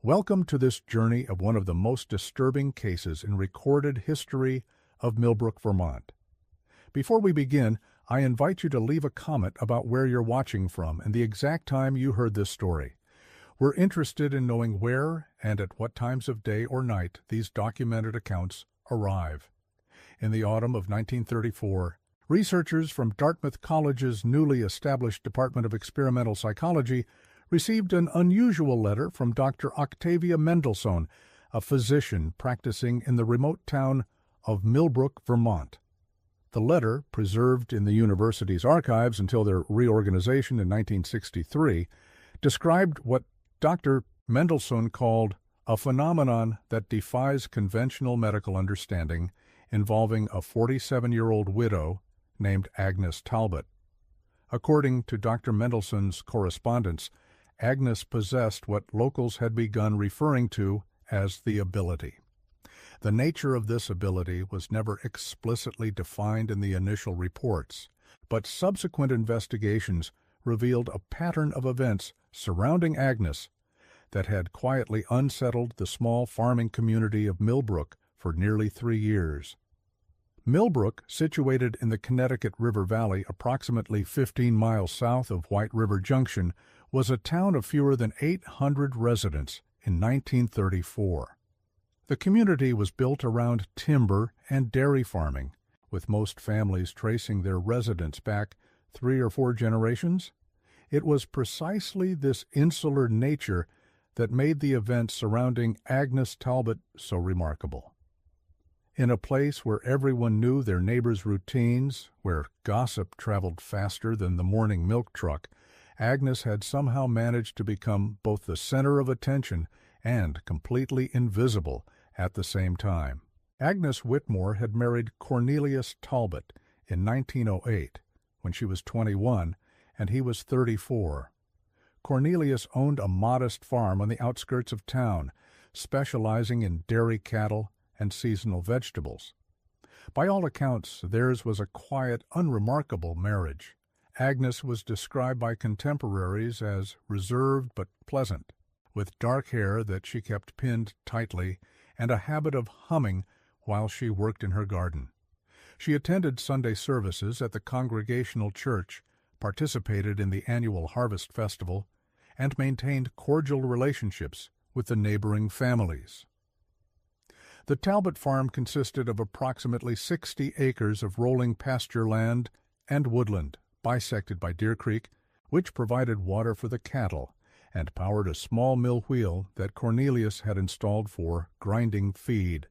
Welcome to this journey of one of the most disturbing cases in recorded history of Millbrook, Vermont. Before we begin, I invite you to leave a comment about where you're watching from and the exact time you heard this story. We're interested in knowing where and at what times of day or night these documented accounts arrive. In the autumn of 1934, researchers from Dartmouth College's newly established Department of Experimental Psychology received an unusual letter from Dr. Octavia Mendelssohn, a physician practicing in the remote town of Millbrook, Vermont. The letter, preserved in the university's archives until their reorganization in 1963, described what Dr. Mendelssohn called a phenomenon that defies conventional medical understanding involving a 47-year-old widow named Agnes Talbot. According to Dr. Mendelssohn's correspondence, Agnes possessed what locals had begun referring to as the ability. The nature of this ability was never explicitly defined in the initial reports, but subsequent investigations revealed a pattern of events surrounding Agnes that had quietly unsettled the small farming community of Millbrook for nearly 3 years. Millbrook, situated in the Connecticut River Valley approximately 15 miles south of White River Junction, was a town of fewer than 800 residents in 1934. The community was built around timber and dairy farming, with most families tracing their residence back 3 or 4 generations. It was precisely this insular nature that made the events surrounding Agnes Talbot so remarkable. In a place where everyone knew their neighbors' routines, where gossip traveled faster than the morning milk truck, Agnes had somehow managed to become both the center of attention and completely invisible at the same time. Agnes Whitmore had married Cornelius Talbot in 1908, when she was 21 and he was 34. Cornelius owned a modest farm on the outskirts of town, specializing in dairy cattle and seasonal vegetables. By all accounts, theirs was a quiet, unremarkable marriage. Agnes was described by contemporaries as reserved but pleasant, with dark hair that she kept pinned tightly and a habit of humming while she worked in her garden. She attended Sunday services at the Congregational Church, participated in the annual Harvest Festival, and maintained cordial relationships with the neighboring families. The Talbot farm consisted of approximately 60 acres of rolling pasture land and woodland, bisected by Deer Creek, which provided water for the cattle and powered a small mill wheel that Cornelius had installed for grinding feed.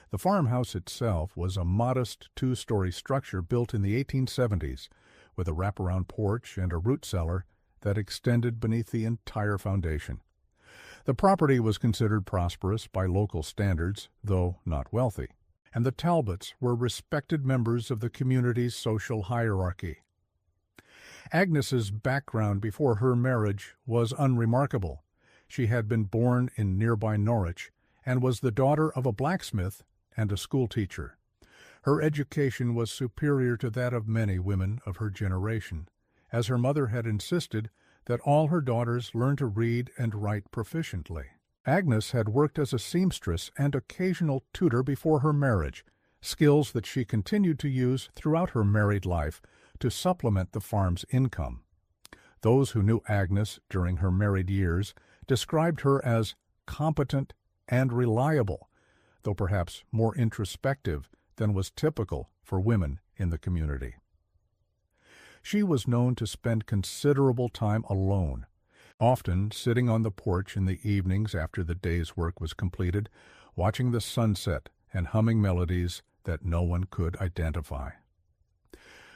The farmhouse itself was a modest 2-story structure built in the 1870s, with a wraparound porch and a root cellar that extended beneath the entire foundation. The property was considered prosperous by local standards, though not wealthy, and the Talbots were respected members of the community's social hierarchy. Agnes's background before her marriage was unremarkable. She had been born in nearby Norwich and was the daughter of a blacksmith and a schoolteacher. Her education was superior to that of many women of her generation, as her mother had insisted that all her daughters learn to read and write proficiently. Agnes had worked as a seamstress and occasional tutor before her marriage, skills that she continued to use throughout her married life to supplement the farm's income. Those who knew Agnes during her married years described her as competent and reliable, though perhaps more introspective than was typical for women in the community. She was known to spend considerable time alone, often sitting on the porch in the evenings after the day's work was completed, watching the sunset and humming melodies that no one could identify.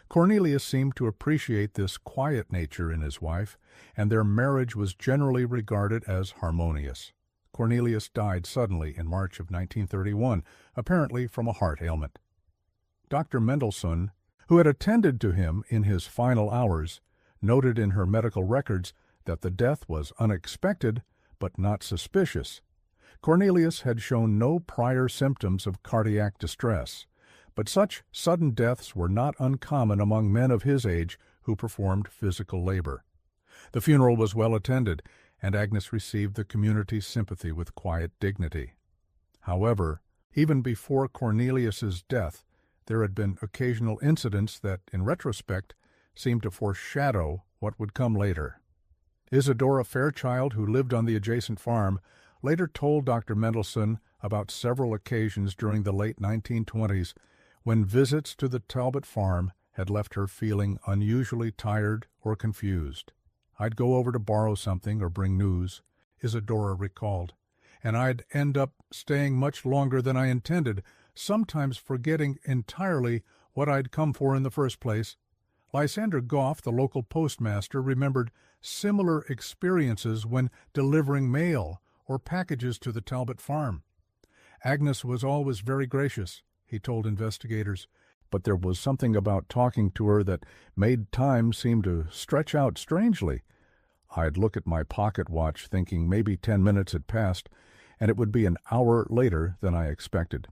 Cornelius seemed to appreciate this quiet nature in his wife, and their marriage was generally regarded as harmonious. Cornelius died suddenly in March of 1931, apparently from a heart ailment. Dr. Mendelssohn, who had attended to him in his final hours, noted in her medical records that the death was unexpected but not suspicious. Cornelius had shown no prior symptoms of cardiac distress, but such sudden deaths were not uncommon among men of his age who performed physical labor. The funeral was well attended, and Agnes received the community's sympathy with quiet dignity. However, even before Cornelius's death, there had been occasional incidents that, in retrospect, seemed to foreshadow what would come later. Isadora Fairchild, who lived on the adjacent farm, later told Dr. Mendelsohn about several occasions during the late 1920s when visits to the Talbot farm had left her feeling unusually tired or confused. "I'd go over to borrow something or bring news," Isadora recalled, "and I'd end up staying much longer than I intended, sometimes forgetting entirely what I'd come for in the first place." Lysander Goff, the local postmaster, remembered similar experiences when delivering mail or packages to the Talbot farm. "Agnes was always very gracious," he told investigators, "but there was something about talking to her that made time seem to stretch out strangely. I'd look at my pocket watch thinking maybe 10 minutes had passed, and it would be an hour later than I expected."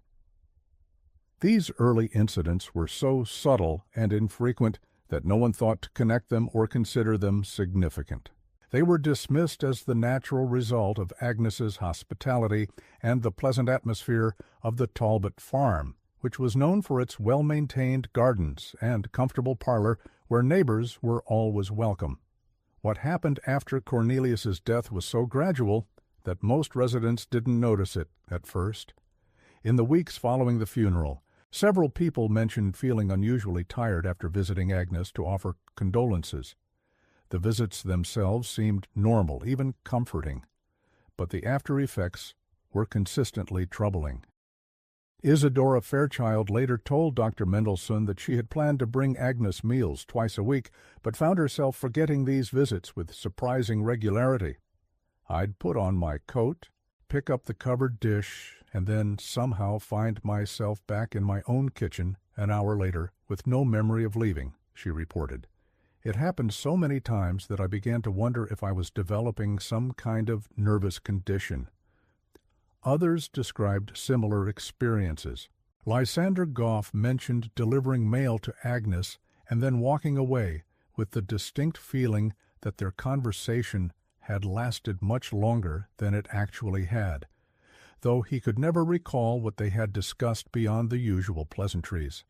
These early incidents were so subtle and infrequent that no one thought to connect them or consider them significant. They were dismissed as the natural result of Agnes's hospitality and the pleasant atmosphere of the Talbot farm, which was known for its well-maintained gardens and comfortable parlor where neighbors were always welcome. What happened after Cornelius's death was so gradual that most residents didn't notice it at first. In the weeks following the funeral, several people mentioned feeling unusually tired after visiting Agnes to offer condolences. The visits themselves seemed normal, even comforting, but the after-effects were consistently troubling. Isadora Fairchild later told Dr. Mendelsohn that she had planned to bring Agnes meals twice a week, but found herself forgetting these visits with surprising regularity. "I'd put on my coat, pick up the covered dish, and then somehow find myself back in my own kitchen an hour later with no memory of leaving," she reported. "It happened so many times that I began to wonder if I was developing some kind of nervous condition." Others described similar experiences. Lysander Goff mentioned delivering mail to Agnes and then walking away with the distinct feeling that their conversation had lasted much longer than it actually had, though he could never recall what they had discussed beyond the usual pleasantries.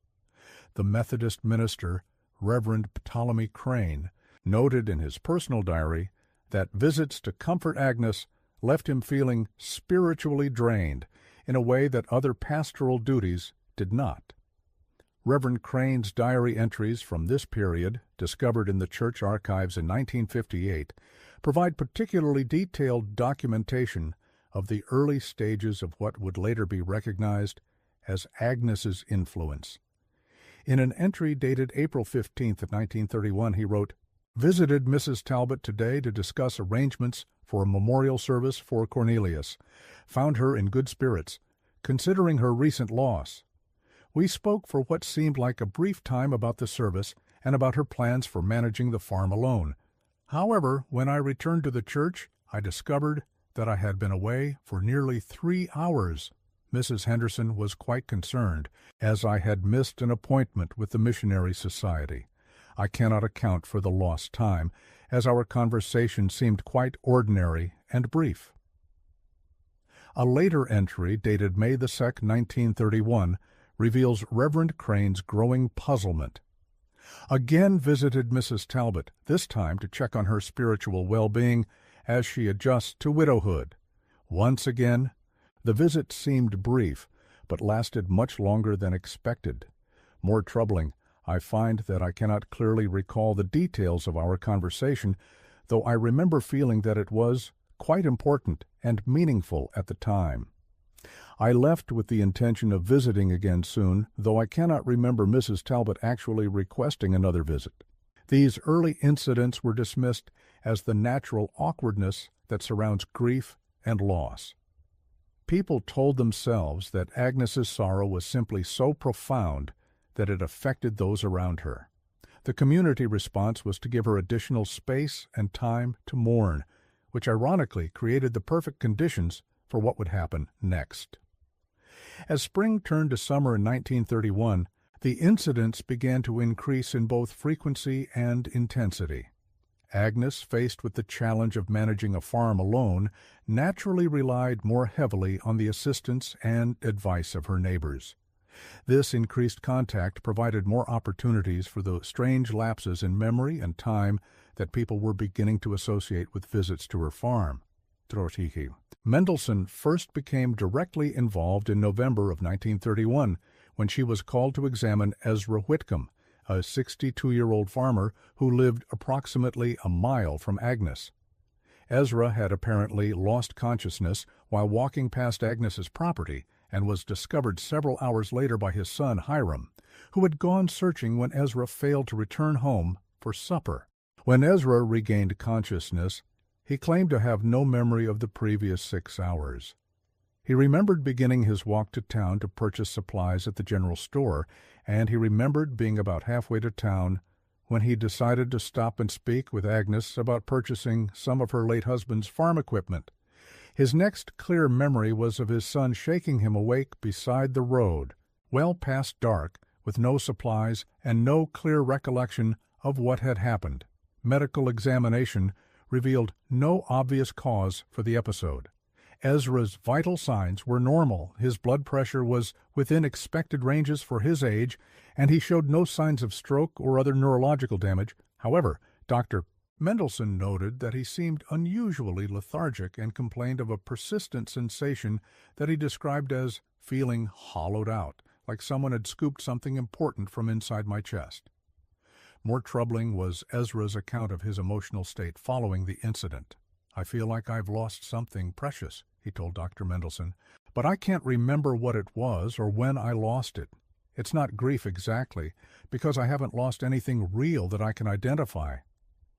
The Methodist minister, Reverend Ptolemy Crane, noted in his personal diary that visits to comfort Agnes left him feeling spiritually drained in a way that other pastoral duties did not. Reverend Crane's diary entries from this period, discovered in the church archives in 1958, provide particularly detailed documentation of the early stages of what would later be recognized as Agnes's influence. In an entry dated April 15, 1931, he wrote, "Visited Mrs. Talbot today to discuss arrangements for a memorial service for Cornelius. Found her in good spirits, considering her recent loss. We spoke for what seemed like a brief time about the service and about her plans for managing the farm alone. However, when I returned to the church, I discovered that I had been away for nearly 3 hours. Mrs. Henderson was quite concerned, as I had missed an appointment with the Missionary Society. I cannot account for the lost time, as our conversation seemed quite ordinary and brief." A later entry, dated May 2, 1931, reveals Reverend Crane's growing puzzlement. "Again visited Mrs. Talbot, this time to check on her spiritual well-being as she adjusts to widowhood. Once again, the visit seemed brief, but lasted much longer than expected. More troubling, I find that I cannot clearly recall the details of our conversation, though I remember feeling that it was quite important and meaningful at the time. I left with the intention of visiting again soon, though I cannot remember Mrs. Talbot actually requesting another visit." These early incidents were dismissed as the natural awkwardness that surrounds grief and loss. People told themselves that Agnes's sorrow was simply so profound that it affected those around her. The community response was to give her additional space and time to mourn, which ironically created the perfect conditions for what would happen next. As spring turned to summer in 1931, the incidents began to increase in both frequency and intensity. Agnes, faced with the challenge of managing a farm alone, naturally relied more heavily on the assistance and advice of her neighbors. This increased contact provided more opportunities for the strange lapses in memory and time that people were beginning to associate with visits to her farm. Mendelssohn first became directly involved in November of 1931 when she was called to examine Ezra Whitcomb, a 62-year-old farmer who lived approximately a mile from Agnes. Ezra had apparently lost consciousness while walking past Agnes's property and was discovered several hours later by his son Hiram, who had gone searching when Ezra failed to return home for supper. When Ezra regained consciousness, he claimed to have no memory of the previous 6 hours. He remembered beginning his walk to town to purchase supplies at the general store, and he remembered being about halfway to town when he decided to stop and speak with Agnes about purchasing some of her late husband's farm equipment. His next clear memory was of his son shaking him awake beside the road, well past dark, with no supplies and no clear recollection of what had happened. Medical examination revealed no obvious cause for the episode. Ezra's vital signs were normal, his blood pressure was within expected ranges for his age, and he showed no signs of stroke or other neurological damage. However, Dr. Mendelssohn noted that he seemed unusually lethargic and complained of a persistent sensation that he described as feeling hollowed out, like someone had scooped something important from inside my chest. More troubling was Ezra's account of his emotional state following the incident. "I feel like I've lost something precious," he told Dr. Mendelssohn, "but I can't remember what it was or when I lost it. It's not grief exactly, because I haven't lost anything real that I can identify.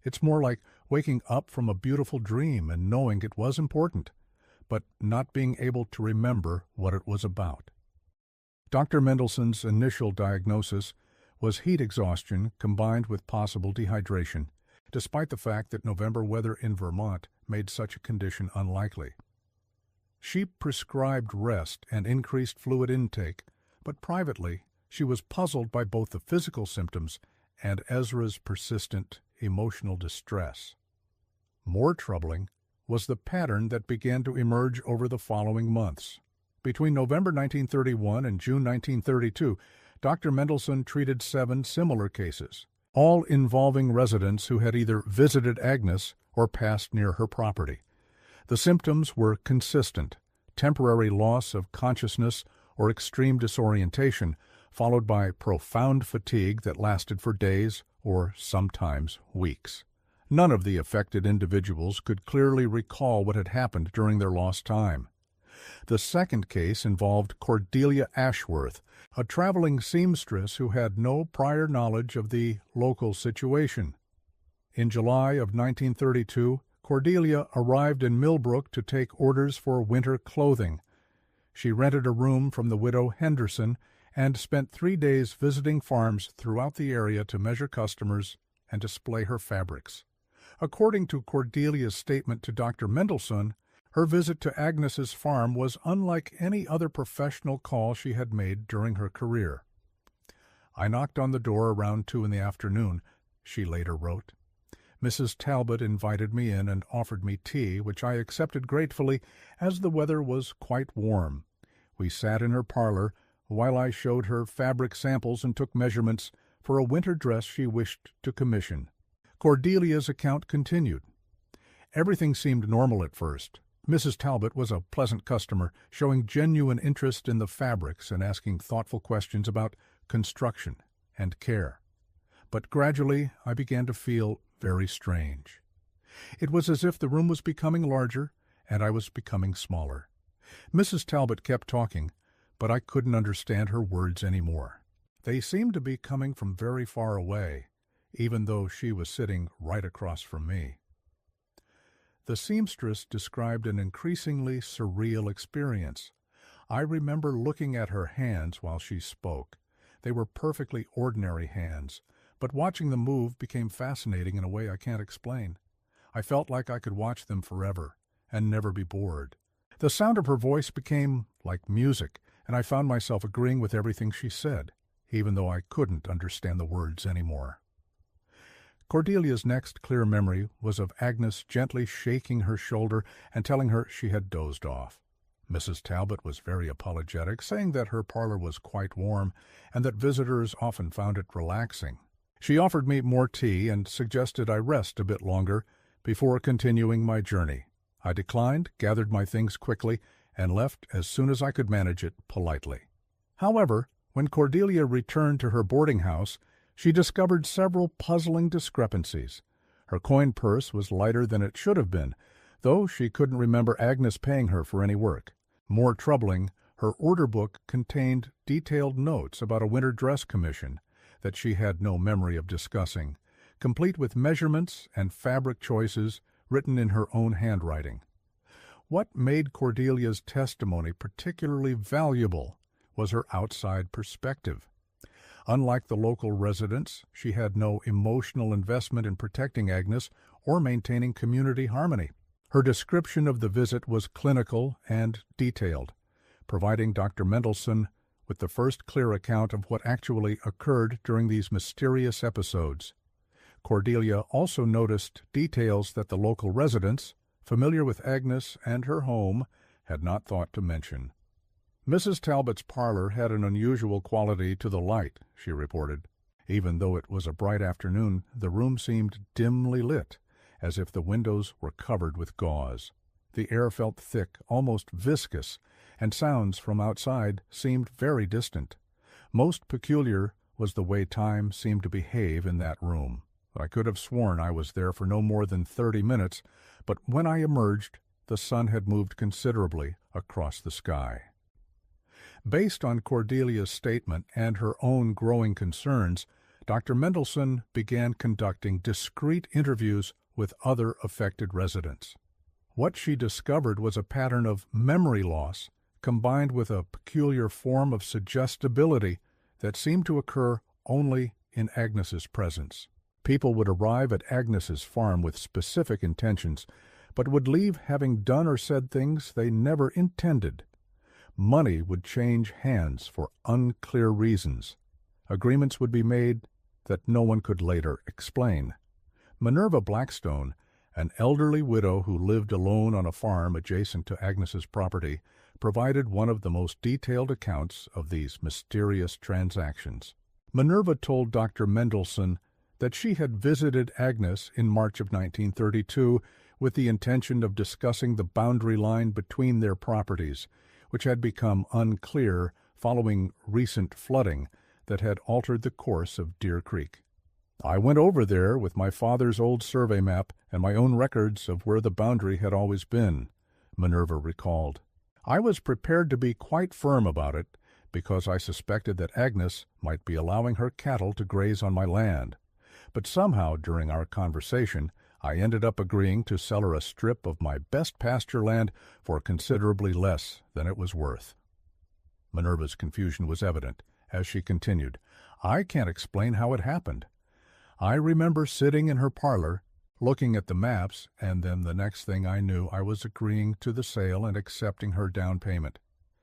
It's more like waking up from a beautiful dream and knowing it was important, but not being able to remember what it was about." Dr. Mendelssohn's initial diagnosis was heat exhaustion combined with possible dehydration, despite the fact that November weather in Vermont made such a condition unlikely. She prescribed rest and increased fluid intake, but privately she was puzzled by both the physical symptoms and Ezra's persistent emotional distress. More troubling was the pattern that began to emerge over the following months. Between November 1931 and June 1932, Dr. Mendelssohn treated 7 similar cases, all involving residents who had either visited Agnes or passed near her property. The symptoms were consistent: temporary loss of consciousness or extreme disorientation, followed by profound fatigue that lasted for days or sometimes weeks. None of the affected individuals could clearly recall what had happened during their lost time. The second case involved Cordelia Ashworth, a traveling seamstress who had no prior knowledge of the local situation. In July of 1932, Cordelia arrived in Millbrook to take orders for winter clothing. She rented a room from the widow Henderson and spent 3 days visiting farms throughout the area to measure customers and display her fabrics. According to Cordelia's statement to Dr. Mendelssohn, her visit to Agnes's farm was unlike any other professional call she had made during her career. "I knocked on the door around 2 in the afternoon," she later wrote. "Mrs. Talbot invited me in and offered me tea, which I accepted gratefully as the weather was quite warm. We sat in her parlor while I showed her fabric samples and took measurements for a winter dress she wished to commission." Cordelia's account continued. "Everything seemed normal at first. Mrs. Talbot was a pleasant customer, showing genuine interest in the fabrics and asking thoughtful questions about construction and care. But gradually I began to feel very strange. It was as if the room was becoming larger and I was becoming smaller. Mrs. Talbot kept talking, but I couldn't understand her words anymore. They seemed to be coming from very far away, even though she was sitting right across from me." The seamstress described an increasingly surreal experience. "I remember looking at her hands while she spoke. They were perfectly ordinary hands, but watching them move became fascinating in a way I can't explain. I felt like I could watch them forever and never be bored. The sound of her voice became like music, and I found myself agreeing with everything she said, even though I couldn't understand the words anymore." Cordelia's next clear memory was of Agnes gently shaking her shoulder and telling her she had dozed off. Mrs. Talbot was very apologetic, saying that her parlor was quite warm and that visitors often found it relaxing. She offered me more tea and suggested I rest a bit longer before continuing my journey. I declined, gathered my things quickly, and left as soon as I could manage it politely. However, when Cordelia returned to her boarding house, she discovered several puzzling discrepancies. Her coin purse was lighter than it should have been, though she couldn't remember Agnes paying her for any work. More troubling, her order book contained detailed notes about a winter dress commission that she had no memory of discussing, complete with measurements and fabric choices written in her own handwriting. What made Cordelia's testimony particularly valuable was her outside perspective. Unlike the local residents, she had no emotional investment in protecting Agnes or maintaining community harmony. Her description of the visit was clinical and detailed, providing Dr. Mendelsohn with the first clear account of what actually occurred during these mysterious episodes. Cordelia also noticed details that the local residents, familiar with Agnes and her home, had not thought to mention. Mrs. Talbot's parlor had an unusual quality to the light, she reported. Even though it was a bright afternoon, the room seemed dimly lit, as if the windows were covered with gauze. The air felt thick, almost viscous, and sounds from outside seemed very distant. Most peculiar was the way time seemed to behave in that room. I could have sworn I was there for no more than 30 minutes, but when I emerged, the sun had moved considerably across the sky. Based on Cordelia's statement and her own growing concerns, Dr. Mendelsohn began conducting discreet interviews with other affected residents. What she discovered was a pattern of memory loss combined with a peculiar form of suggestibility that seemed to occur only in Agnes's presence. People would arrive at Agnes's farm with specific intentions, but would leave having done or said things they never intended. Money would change hands for unclear reasons. Agreements would be made that no one could later explain. Minerva Blackstone, an elderly widow who lived alone on a farm adjacent to Agnes's property, provided one of the most detailed accounts of these mysterious transactions. Minerva told Dr. Mendelsohn that she had visited Agnes in March of 1932 with the intention of discussing the boundary line between their properties, which had become unclear following recent flooding that had altered the course of Deer Creek. I went over there with my father's old survey map and my own records of where the boundary had always been, Minerva recalled. I was prepared to be quite firm about it because I suspected that Agnes might be allowing her cattle to graze on my land. But somehow during our conversation, I ended up agreeing to sell her a strip of my best pasture land for considerably less than it was worth. Minerva's confusion was evident as she continued, I can't explain how it happened. I remember sitting in her parlor, looking at the maps, and then the next thing I knew I was agreeing to the sale and accepting her down payment.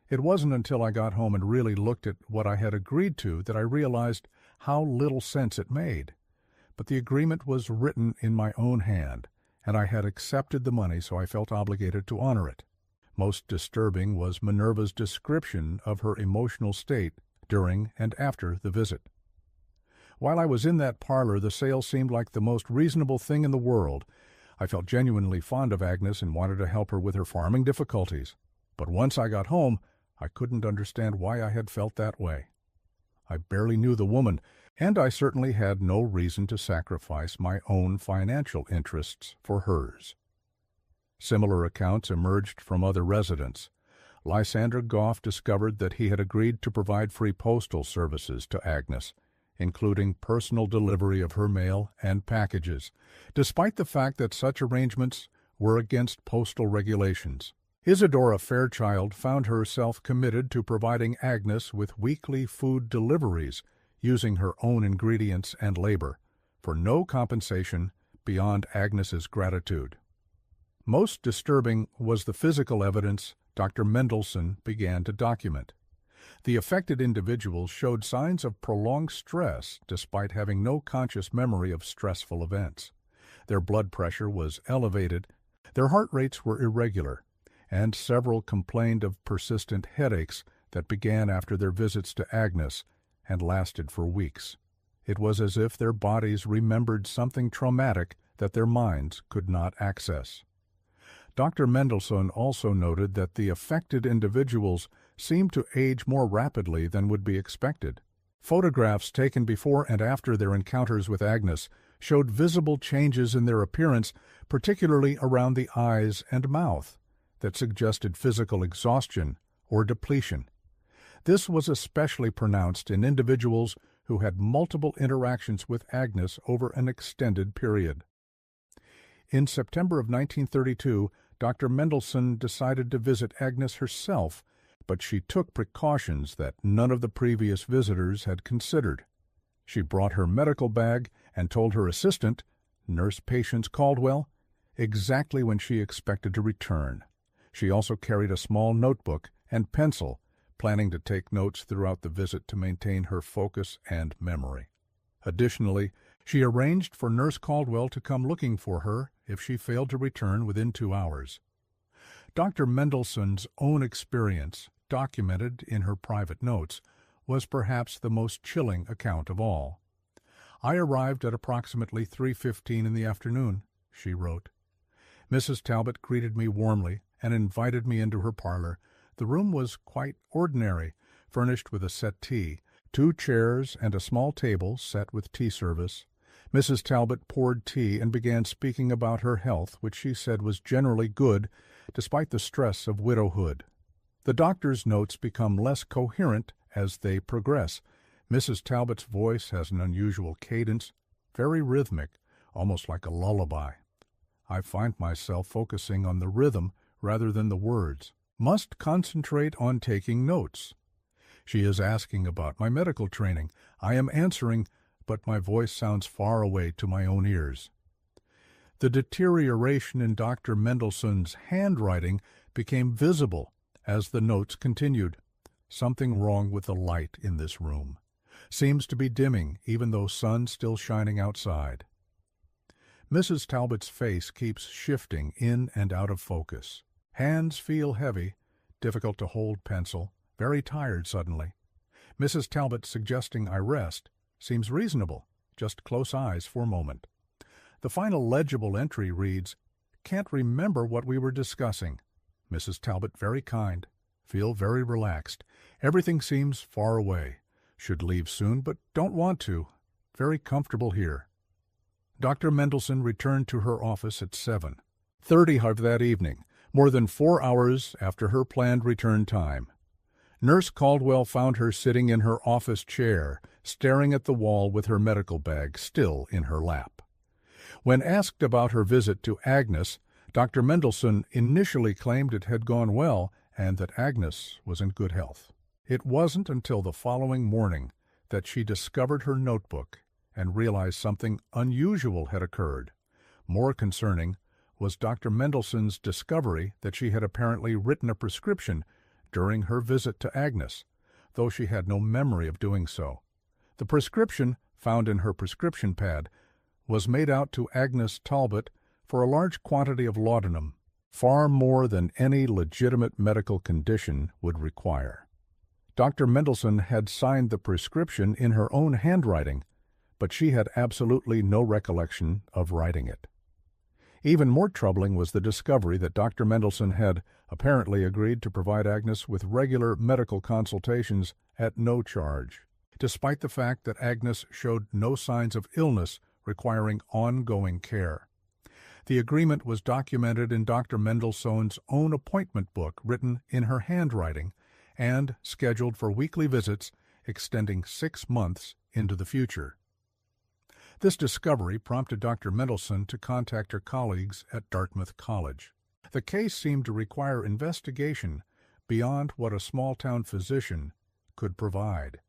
It wasn't until I got home and really looked at what I had agreed to that I realized how little sense it made. But the agreement was written in my own hand, and I had accepted the money, so I felt obligated to honor it. Most disturbing was Minerva's description of her emotional state during and after the visit. While I was in that parlor, the sale seemed like the most reasonable thing in the world. I felt genuinely fond of Agnes and wanted to help her with her farming difficulties. But once I got home, I couldn't understand why I had felt that way. I barely knew the woman, and I certainly had no reason to sacrifice my own financial interests for hers. Similar accounts emerged from other residents. Lysander Goff discovered that he had agreed to provide free postal services to Agnes, including personal delivery of her mail and packages, despite the fact that such arrangements were against postal regulations. Isadora Fairchild found herself committed to providing Agnes with weekly food deliveries using her own ingredients and labor, for no compensation beyond Agnes's gratitude. Most disturbing was the physical evidence Dr. Mendelsohn began to document. The affected individuals showed signs of prolonged stress despite having no conscious memory of stressful events. Their blood pressure was elevated, their heart rates were irregular, and several complained of persistent headaches that began after their visits to Agnes and lasted for weeks. It was as if their bodies remembered something traumatic that their minds could not access. Dr. Mendelsohn also noted that the affected individuals seemed to age more rapidly than would be expected. Photographs taken before and after their encounters with Agnes showed visible changes in their appearance, particularly around the eyes and mouth, that suggested physical exhaustion or depletion. This was especially pronounced in individuals who had multiple interactions with Agnes over an extended period. In September of 1932, Dr. Mendelsohn decided to visit Agnes herself, but she took precautions that none of the previous visitors had considered. She brought her medical bag and told her assistant, Nurse Patience Caldwell, exactly when she expected to return. She also carried a small notebook and pencil, planning to take notes throughout the visit to maintain her focus and memory. Additionally, she arranged for Nurse Caldwell to come looking for her if she failed to return within 2 hours. Dr. Mendelsohn's own experience, documented in her private notes, was perhaps the most chilling account of all. "I arrived at approximately 3:15 in the afternoon," she wrote. "Mrs. Talbot greeted me warmly and invited me into her parlor. The room was quite ordinary, furnished with a settee, 2 chairs, and a small table set with tea service. Mrs. Talbot poured tea and began speaking about her health, which she said was generally good, despite the stress of widowhood. The doctor's notes become less coherent as they progress. Mrs. Talbot's voice has an unusual cadence, very rhythmic, almost like a lullaby. I find myself focusing on the rhythm rather than the words. Must concentrate on taking notes. She is asking about my medical training. I am answering, but my voice sounds far away to my own ears." The deterioration in Dr. Mendelsohn's handwriting became visible as the notes continued. "Something wrong with the light in this room. Seems to be dimming, even though sun's still shining outside." Mrs. Talbot's face keeps shifting in and out of focus. Hands feel heavy, difficult to hold pencil, very tired suddenly. Mrs. Talbot suggesting I rest seems reasonable, just close eyes for a moment. The final legible entry reads, "Can't remember what we were discussing. Mrs. Talbot very kind. Feel very relaxed. Everything seems far away. Should leave soon, but don't want to. Very comfortable here." Dr. Mendelsohn returned to her office at 7:30 of that evening, more than 4 hours after her planned return time. Nurse Caldwell found her sitting in her office chair, staring at the wall with her medical bag still in her lap. When asked about her visit to Agnes, Dr. Mendelsohn initially claimed it had gone well and that Agnes was in good health. It wasn't until the following morning that she discovered her notebook and realized something unusual had occurred. More concerning was Dr. Mendelsohn's discovery that she had apparently written a prescription during her visit to Agnes, though she had no memory of doing so. The prescription, found in her prescription pad, was made out to Agnes Talbot for a large quantity of laudanum, far more than any legitimate medical condition would require. Dr. Mendelsohn had signed the prescription in her own handwriting, but she had absolutely no recollection of writing it. Even more troubling was the discovery that Dr. Mendelsohn had apparently agreed to provide Agnes with regular medical consultations at no charge, despite the fact that Agnes showed no signs of illness requiring ongoing care. The agreement was documented in Dr. Mendelsohn's own appointment book, written in her handwriting, and scheduled for weekly visits extending 6 months into the future. This discovery prompted Dr. Mendelsohn to contact her colleagues at Dartmouth College. The case seemed to require investigation beyond what a small-town physician could provide.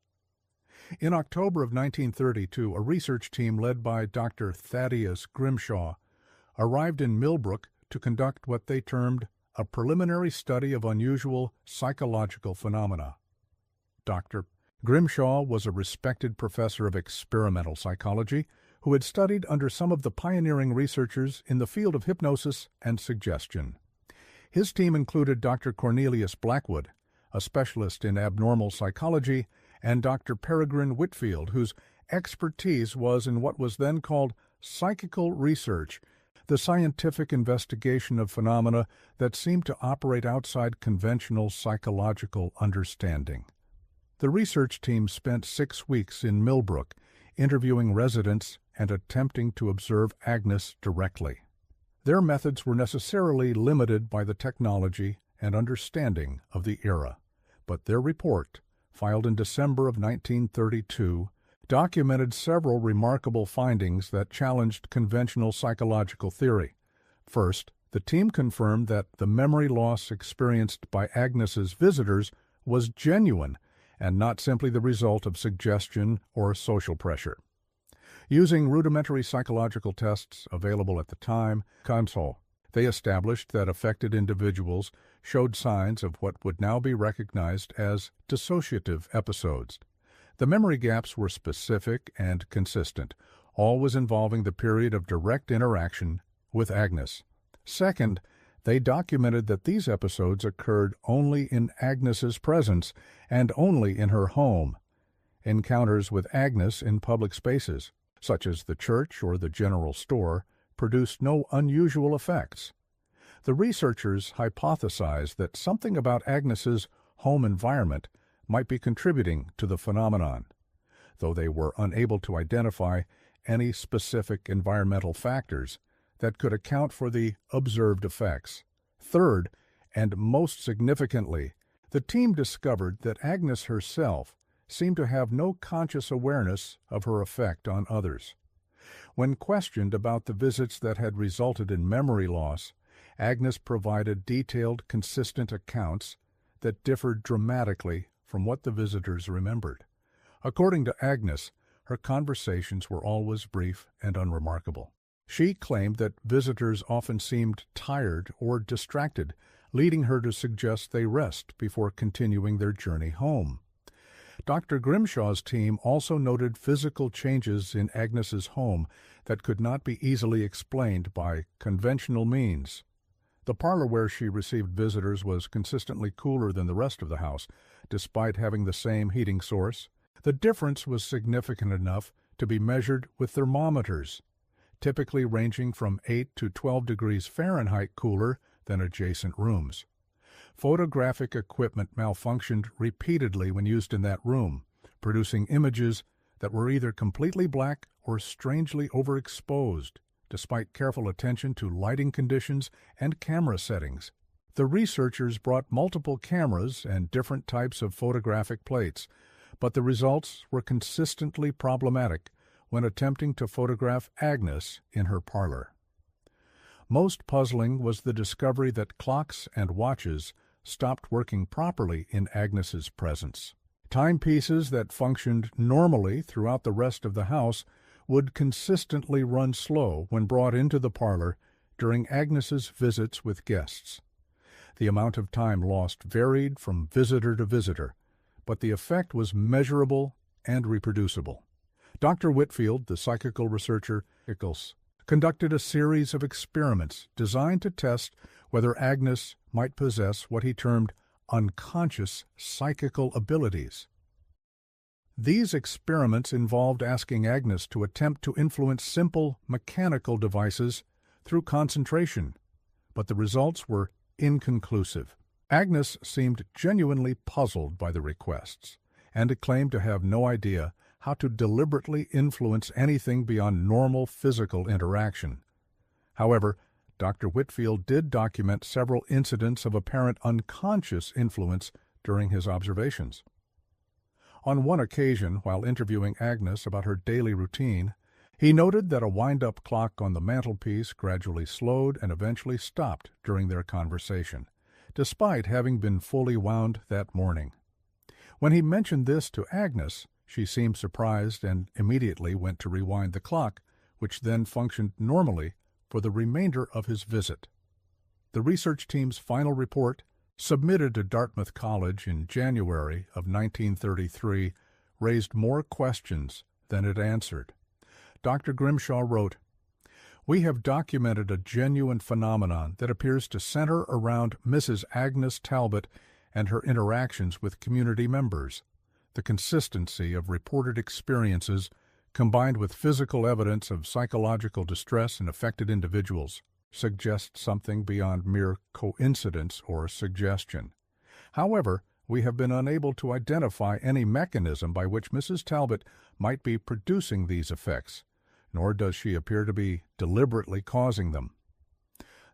In October of 1932, a research team led by Dr. Thaddeus Grimshaw arrived in Millbrook to conduct what they termed a preliminary study of unusual psychological phenomena. Dr. Grimshaw was a respected professor of experimental psychology who had studied under some of the pioneering researchers in the field of hypnosis and suggestion. His team included Dr. Cornelius Blackwood, a specialist in abnormal psychology, and Dr. Peregrine Whitfield, whose expertise was in what was then called psychical research, the scientific investigation of phenomena that seemed to operate outside conventional psychological understanding. The research team spent 6 weeks in Millbrook, interviewing residents and attempting to observe Agnes directly. Their methods were necessarily limited by the technology and understanding of the era, but their report, filed in December of 1932, documented several remarkable findings that challenged conventional psychological theory. First, the team confirmed that the memory loss experienced by Agnes's visitors was genuine and not simply the result of suggestion or social pressure. Using rudimentary psychological tests available at the time, they established that affected individuals showed signs of what would now be recognized as dissociative episodes. The memory gaps were specific and consistent, always involving the period of direct interaction with Agnes. Second, they documented that these episodes occurred only in Agnes's presence and only in her home. Encounters with Agnes in public spaces, such as the church or the general store, produced no unusual effects. The researchers hypothesized that something about Agnes's home environment might be contributing to the phenomenon, though they were unable to identify any specific environmental factors that could account for the observed effects. Third, and most significantly, the team discovered that Agnes herself seemed to have no conscious awareness of her effect on others. When questioned about the visits that had resulted in memory loss, Agnes provided detailed, consistent accounts that differed dramatically from what the visitors remembered. According to Agnes, her conversations were always brief and unremarkable. She claimed that visitors often seemed tired or distracted, leading her to suggest they rest before continuing their journey home. Dr. Grimshaw's team also noted physical changes in Agnes's home that could not be easily explained by conventional means. The parlor where she received visitors was consistently cooler than the rest of the house, despite having the same heating source. The difference was significant enough to be measured with thermometers, typically ranging from 8 to 12 degrees Fahrenheit cooler than adjacent rooms. Photographic equipment malfunctioned repeatedly when used in that room, producing images that were either completely black or strangely overexposed, despite careful attention to lighting conditions and camera settings. The researchers brought multiple cameras and different types of photographic plates, but the results were consistently problematic when attempting to photograph Agnes in her parlor. Most puzzling was the discovery that clocks and watches stopped working properly in Agnes's presence. Timepieces that functioned normally throughout the rest of the house would consistently run slow when brought into the parlor during Agnes's visits with guests. The amount of time lost varied from visitor to visitor, but the effect was measurable and reproducible. Dr. Whitfield, the psychical researcher, conducted a series of experiments designed to test whether Agnes might possess what he termed unconscious psychical abilities. These experiments involved asking Agnes to attempt to influence simple mechanical devices through concentration, but the results were inconclusive. Agnes seemed genuinely puzzled by the requests and claimed to have no idea how to deliberately influence anything beyond normal physical interaction. However, Dr. Whitfield did document several incidents of apparent unconscious influence during his observations. On one occasion, while interviewing Agnes about her daily routine, he noted that a wind-up clock on the mantelpiece gradually slowed and eventually stopped during their conversation, despite having been fully wound that morning. When he mentioned this to Agnes, she seemed surprised and immediately went to rewind the clock, which then functioned normally for the remainder of his visit. The research team's final report submitted to Dartmouth College in January of 1933, raised more questions than it answered. Dr. Grimshaw wrote, "We have documented a genuine phenomenon that appears to center around Mrs. Agnes Talbot and her interactions with community members. The consistency of reported experiences, combined with physical evidence of psychological distress in affected individuals, suggests something beyond mere coincidence or suggestion. However, we have been unable to identify any mechanism by which Mrs. Talbot might be producing these effects, nor does she appear to be deliberately causing them."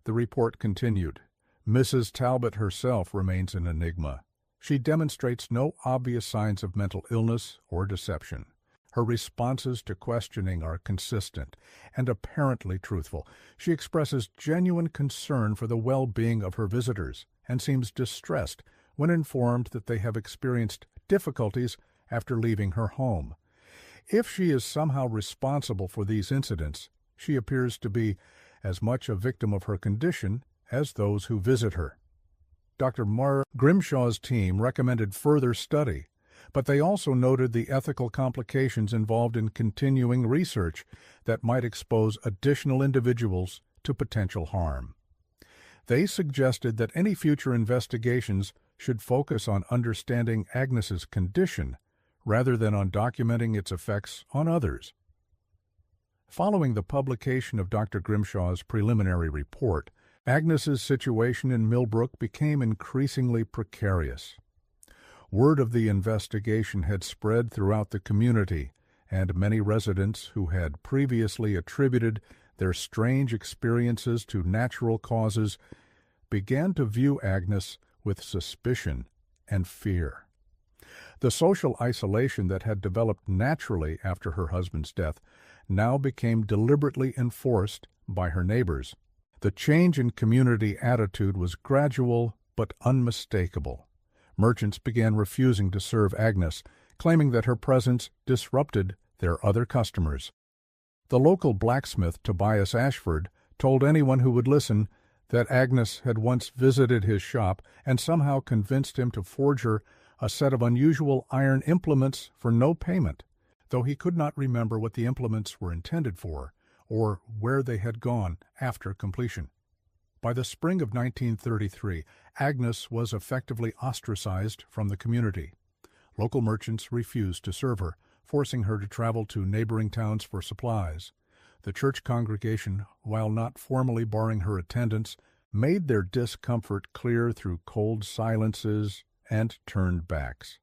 The report continued, "Mrs. Talbot herself remains an enigma. She demonstrates no obvious signs of mental illness or deception. Her responses to questioning are consistent and apparently truthful. She expresses genuine concern for the well-being of her visitors and seems distressed when informed that they have experienced difficulties after leaving her home. If she is somehow responsible for these incidents, she appears to be as much a victim of her condition as those who visit her." Dr. Grimshaw's team recommended further study, but they also noted the ethical complications involved in continuing research that might expose additional individuals to potential harm. They suggested that any future investigations should focus on understanding Agnes's condition rather than on documenting its effects on others. Following the publication of Dr. Grimshaw's preliminary report, Agnes's situation in Millbrook became increasingly precarious. Word of the investigation had spread throughout the community, and many residents who had previously attributed their strange experiences to natural causes began to view Agnes with suspicion and fear. The social isolation that had developed naturally after her husband's death now became deliberately enforced by her neighbors. The change in community attitude was gradual but unmistakable. Merchants began refusing to serve Agnes, claiming that her presence disrupted their other customers. The local blacksmith, Tobias Ashford, told anyone who would listen that Agnes had once visited his shop and somehow convinced him to forge her a set of unusual iron implements for no payment, though he could not remember what the implements were intended for or where they had gone after completion. By the spring of 1933, Agnes was effectively ostracized from the community. Local merchants refused to serve her, forcing her to travel to neighboring towns for supplies. The church congregation, while not formally barring her attendance, made their discomfort clear through cold silences and turned backs.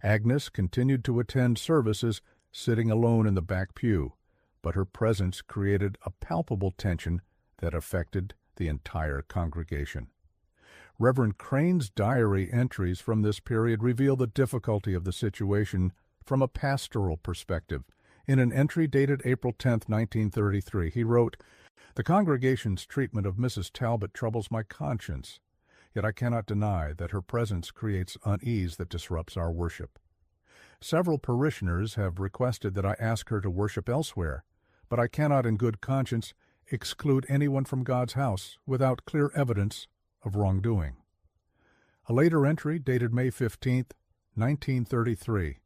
Agnes continued to attend services, sitting alone in the back pew, but her presence created a palpable tension that affected the entire congregation. Reverend Crane's diary entries from this period reveal the difficulty of the situation from a pastoral perspective. In an entry dated April 10, 1933, he wrote, "The congregation's treatment of Mrs. Talbot troubles my conscience, yet I cannot deny that her presence creates unease that disrupts our worship. Several parishioners have requested that I ask her to worship elsewhere, but I cannot in good conscience exclude anyone from God's house without clear evidence of wrongdoing." A later entry, dated May 15, 1933,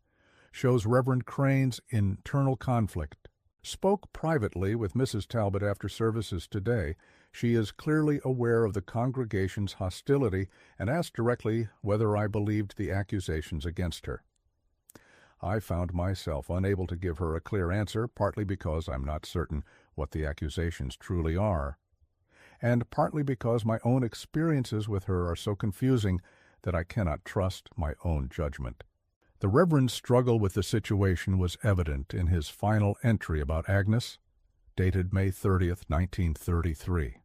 shows Reverend Crane's internal conflict. "Spoke privately with Mrs. Talbot after services today. She is clearly aware of the congregation's hostility and asked directly whether I believed the accusations against her. I found myself unable to give her a clear answer, partly because I'm not certain what the accusations truly are, and partly because my own experiences with her are so confusing that I cannot trust my own judgment." The Reverend's struggle with the situation was evident in his final entry about Agnes, dated May 30, 1933.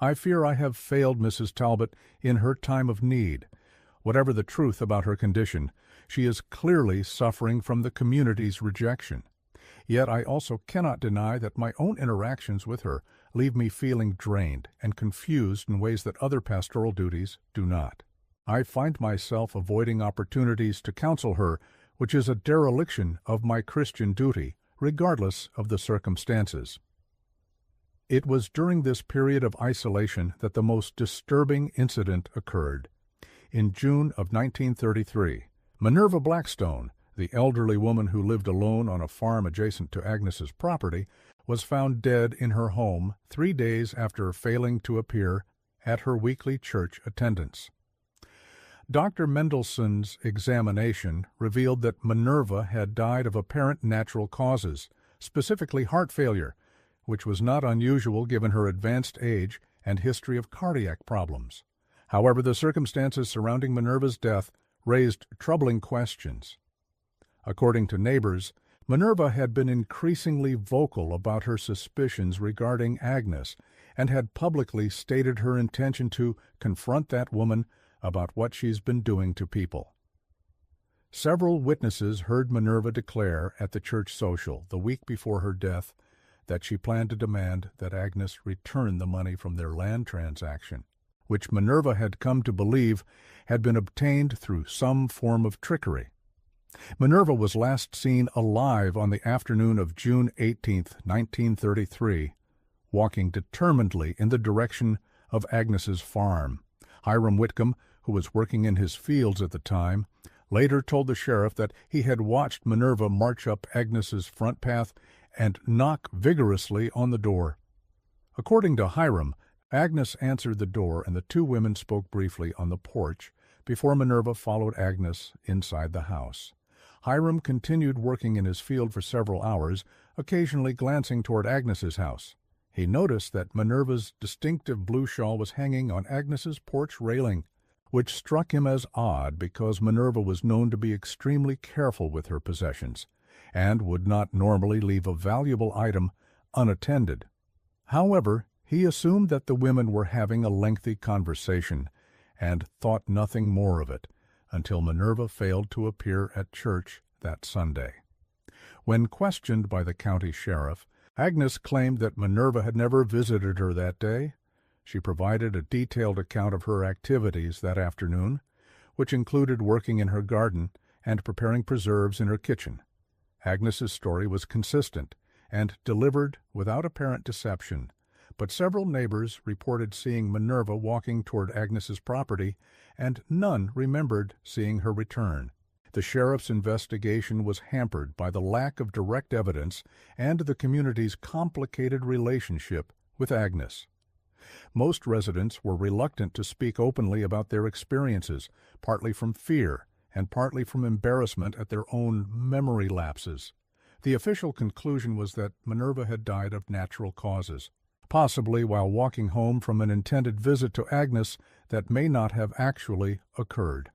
"I fear I have failed Mrs. Talbot in her time of need. Whatever the truth about her condition, she is clearly suffering from the community's rejection. Yet I also cannot deny that my own interactions with her leave me feeling drained and confused in ways that other pastoral duties do not. I find myself avoiding opportunities to counsel her, which is a dereliction of my Christian duty, regardless of the circumstances." It was during this period of isolation that the most disturbing incident occurred. In June of 1933, Minerva Blackstone, the elderly woman who lived alone on a farm adjacent to Agnes's property, was found dead in her home 3 days after failing to appear at her weekly church attendance. Dr. Mendelssohn's examination revealed that Minerva had died of apparent natural causes, specifically heart failure, which was not unusual given her advanced age and history of cardiac problems. However, the circumstances surrounding Minerva's death raised troubling questions. According to neighbors, Minerva had been increasingly vocal about her suspicions regarding Agnes and had publicly stated her intention to confront that woman about what she's been doing to people. Several witnesses heard Minerva declare at the church social the week before her death that she planned to demand that Agnes return the money from their land transaction, which Minerva had come to believe had been obtained through some form of trickery. Minerva was last seen alive on the afternoon of June 18, 1933, walking determinedly in the direction of Agnes's farm. Hiram Whitcomb, who was working in his fields at the time, later told the sheriff that he had watched Minerva march up Agnes's front path and knock vigorously on the door. According to Hiram, Agnes answered the door and the two women spoke briefly on the porch before Minerva followed Agnes inside the house. Hiram continued working in his field for several hours, occasionally glancing toward Agnes's house. He noticed that Minerva's distinctive blue shawl was hanging on Agnes's porch railing, which struck him as odd because Minerva was known to be extremely careful with her possessions and would not normally leave a valuable item unattended. However, he assumed that the women were having a lengthy conversation and thought nothing more of it until Minerva failed to appear at church that Sunday. When questioned by the county sheriff, Agnes claimed that Minerva had never visited her that day. She provided a detailed account of her activities that afternoon, which included working in her garden and preparing preserves in her kitchen. Agnes's story was consistent and delivered without apparent deception, but several neighbors reported seeing Minerva walking toward Agnes's property, and none remembered seeing her return. The sheriff's investigation was hampered by the lack of direct evidence and the community's complicated relationship with Agnes. Most residents were reluctant to speak openly about their experiences, partly from fear and partly from embarrassment at their own memory lapses. The official conclusion was that Minerva had died of natural causes, possibly while walking home from an intended visit to Agnes that may not have actually occurred.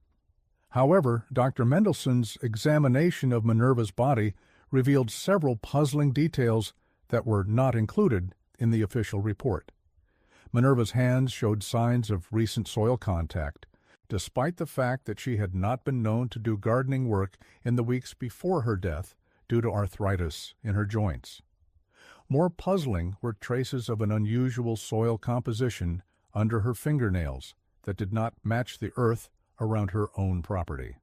However, Dr. Mendelssohn's examination of Minerva's body revealed several puzzling details that were not included in the official report. Minerva's hands showed signs of recent soil contact, despite the fact that she had not been known to do gardening work in the weeks before her death due to arthritis in her joints. More puzzling were traces of an unusual soil composition under her fingernails that did not match the earth around her own property.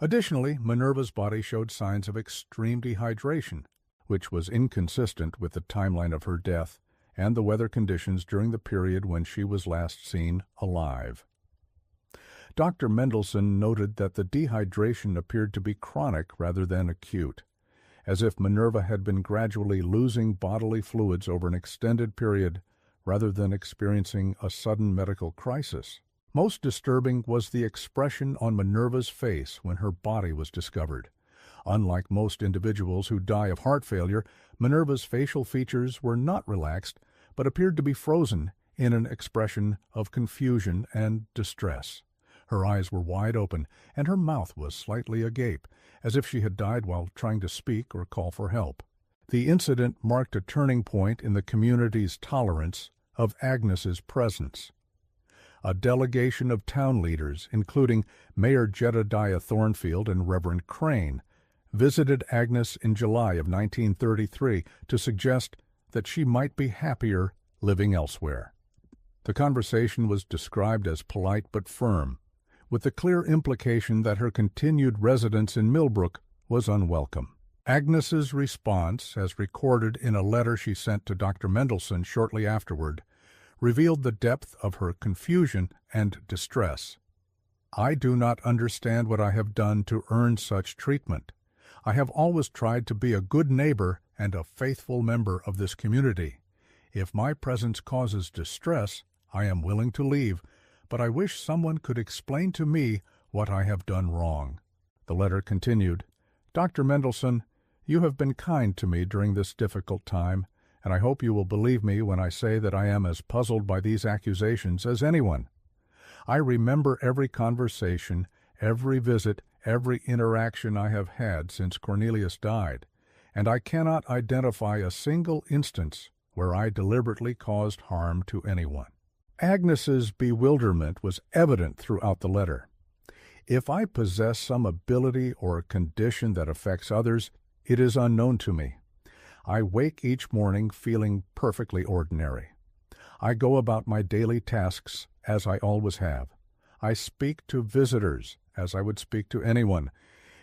Additionally, Minerva's body showed signs of extreme dehydration, which was inconsistent with the timeline of her death and the weather conditions during the period when she was last seen alive. Dr. Mendelssohn noted that the dehydration appeared to be chronic rather than acute, as if Minerva had been gradually losing bodily fluids over an extended period rather than experiencing a sudden medical crisis. Most disturbing was the expression on Minerva's face when her body was discovered. Unlike most individuals who die of heart failure, Minerva's facial features were not relaxed, but appeared to be frozen in an expression of confusion and distress. Her eyes were wide open, and her mouth was slightly agape, as if she had died while trying to speak or call for help. The incident marked a turning point in the community's tolerance of Agnes's presence. A delegation of town leaders, including Mayor Jedediah Thornfield and Reverend Crane, visited Agnes in July of 1933 to suggest that she might be happier living elsewhere. The conversation was described as polite but firm, with the clear implication that her continued residence in Millbrook was unwelcome. Agnes's response, as recorded in a letter she sent to Dr. Mendelssohn shortly afterward, revealed the depth of her confusion and distress. I do not understand what I have done to earn such treatment. I have always tried to be a good neighbor and a faithful member of this community. If my presence causes distress, I am willing to leave, but I wish someone could explain to me what I have done wrong." The letter continued, "Dr. Mendelsohn, you have been kind to me during this difficult time, and I hope you will believe me when I say that I am as puzzled by these accusations as anyone. I remember every conversation, every visit, every interaction I have had since Cornelius died, and I cannot identify a single instance where I deliberately caused harm to anyone." Agnes's bewilderment was evident throughout the letter. "If I possess some ability or condition that affects others, it is unknown to me. I wake each morning feeling perfectly ordinary. I go about my daily tasks as I always have. I speak to visitors as I would speak to anyone.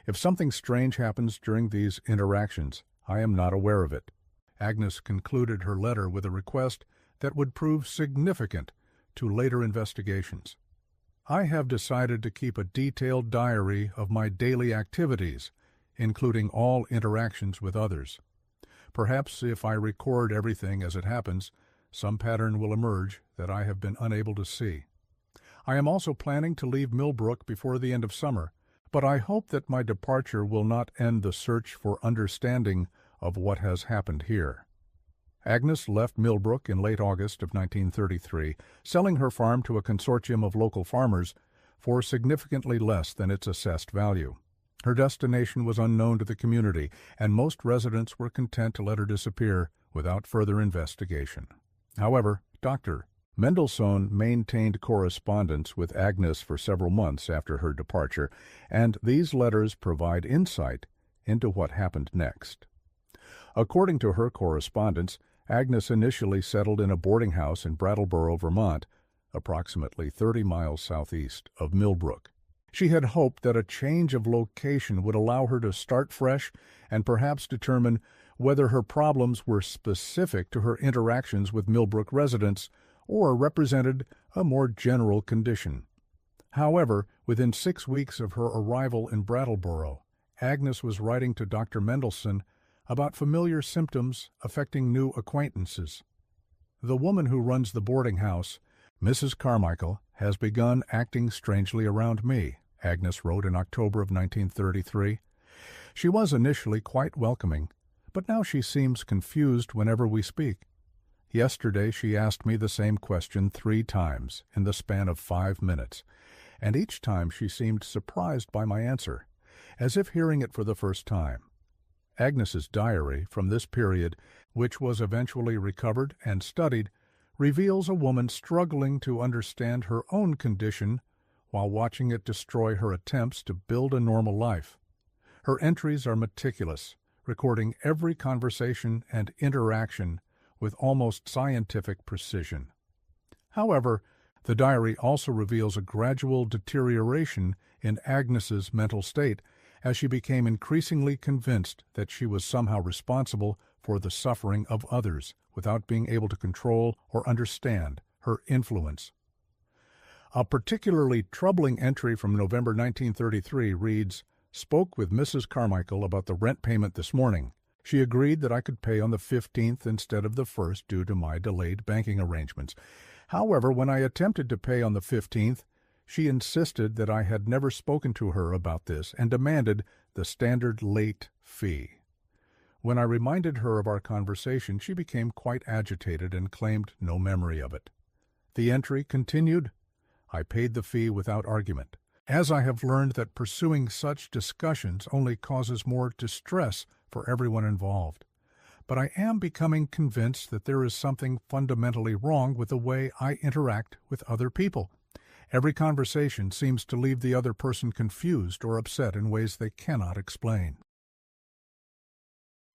If something strange happens during these interactions, I am not aware of it." Agnes concluded her letter with a request that would prove significant to later investigations. "I have decided to keep a detailed diary of my daily activities, including all interactions with others. Perhaps if I record everything as it happens, some pattern will emerge that I have been unable to see. I am also planning to leave Millbrook before the end of summer, but I hope that my departure will not end the search for understanding of what has happened here." Agnes left Millbrook in late August of 1933, selling her farm to a consortium of local farmers for significantly less than its assessed value. Her destination was unknown to the community, and most residents were content to let her disappear without further investigation. However, Dr. Mendelsohn maintained correspondence with Agnes for several months after her departure, and these letters provide insight into what happened next. According to her correspondence, Agnes initially settled in a boarding house in Brattleboro, Vermont, approximately 30 miles southeast of Millbrook. She had hoped that a change of location would allow her to start fresh and perhaps determine whether her problems were specific to her interactions with Millbrook residents or represented a more general condition. However, within 6 weeks of her arrival in Brattleboro, Agnes was writing to Dr. Mendelsohn about familiar symptoms affecting new acquaintances. "The woman who runs the boarding house, Mrs. Carmichael, has begun acting strangely around me," Agnes wrote in October of 1933. "She was initially quite welcoming, but now she seems confused whenever we speak. Yesterday she asked me the same question 3 times in the span of 5 minutes, and each time she seemed surprised by my answer, as if hearing it for the first time." Agnes's diary from this period, which was eventually recovered and studied, reveals a woman struggling to understand her own condition while watching it destroy her attempts to build a normal life. Her entries are meticulous, recording every conversation and interaction with almost scientific precision. However, the diary also reveals a gradual deterioration in Agnes's mental state as she became increasingly convinced that she was somehow responsible for the suffering of others without being able to control or understand her influence. A particularly troubling entry from November 1933 reads, "Spoke with Mrs. Carmichael about the rent payment this morning. She agreed that I could pay on the 15th instead of the 1st due to my delayed banking arrangements. However, when I attempted to pay on the 15th, she insisted that I had never spoken to her about this and demanded the standard late fee. When I reminded her of our conversation, she became quite agitated and claimed no memory of it." The entry continued, "I paid the fee without argument, as I have learned that pursuing such discussions only causes more distress for everyone involved. But I am becoming convinced that there is something fundamentally wrong with the way I interact with other people. Every conversation seems to leave the other person confused or upset in ways they cannot explain."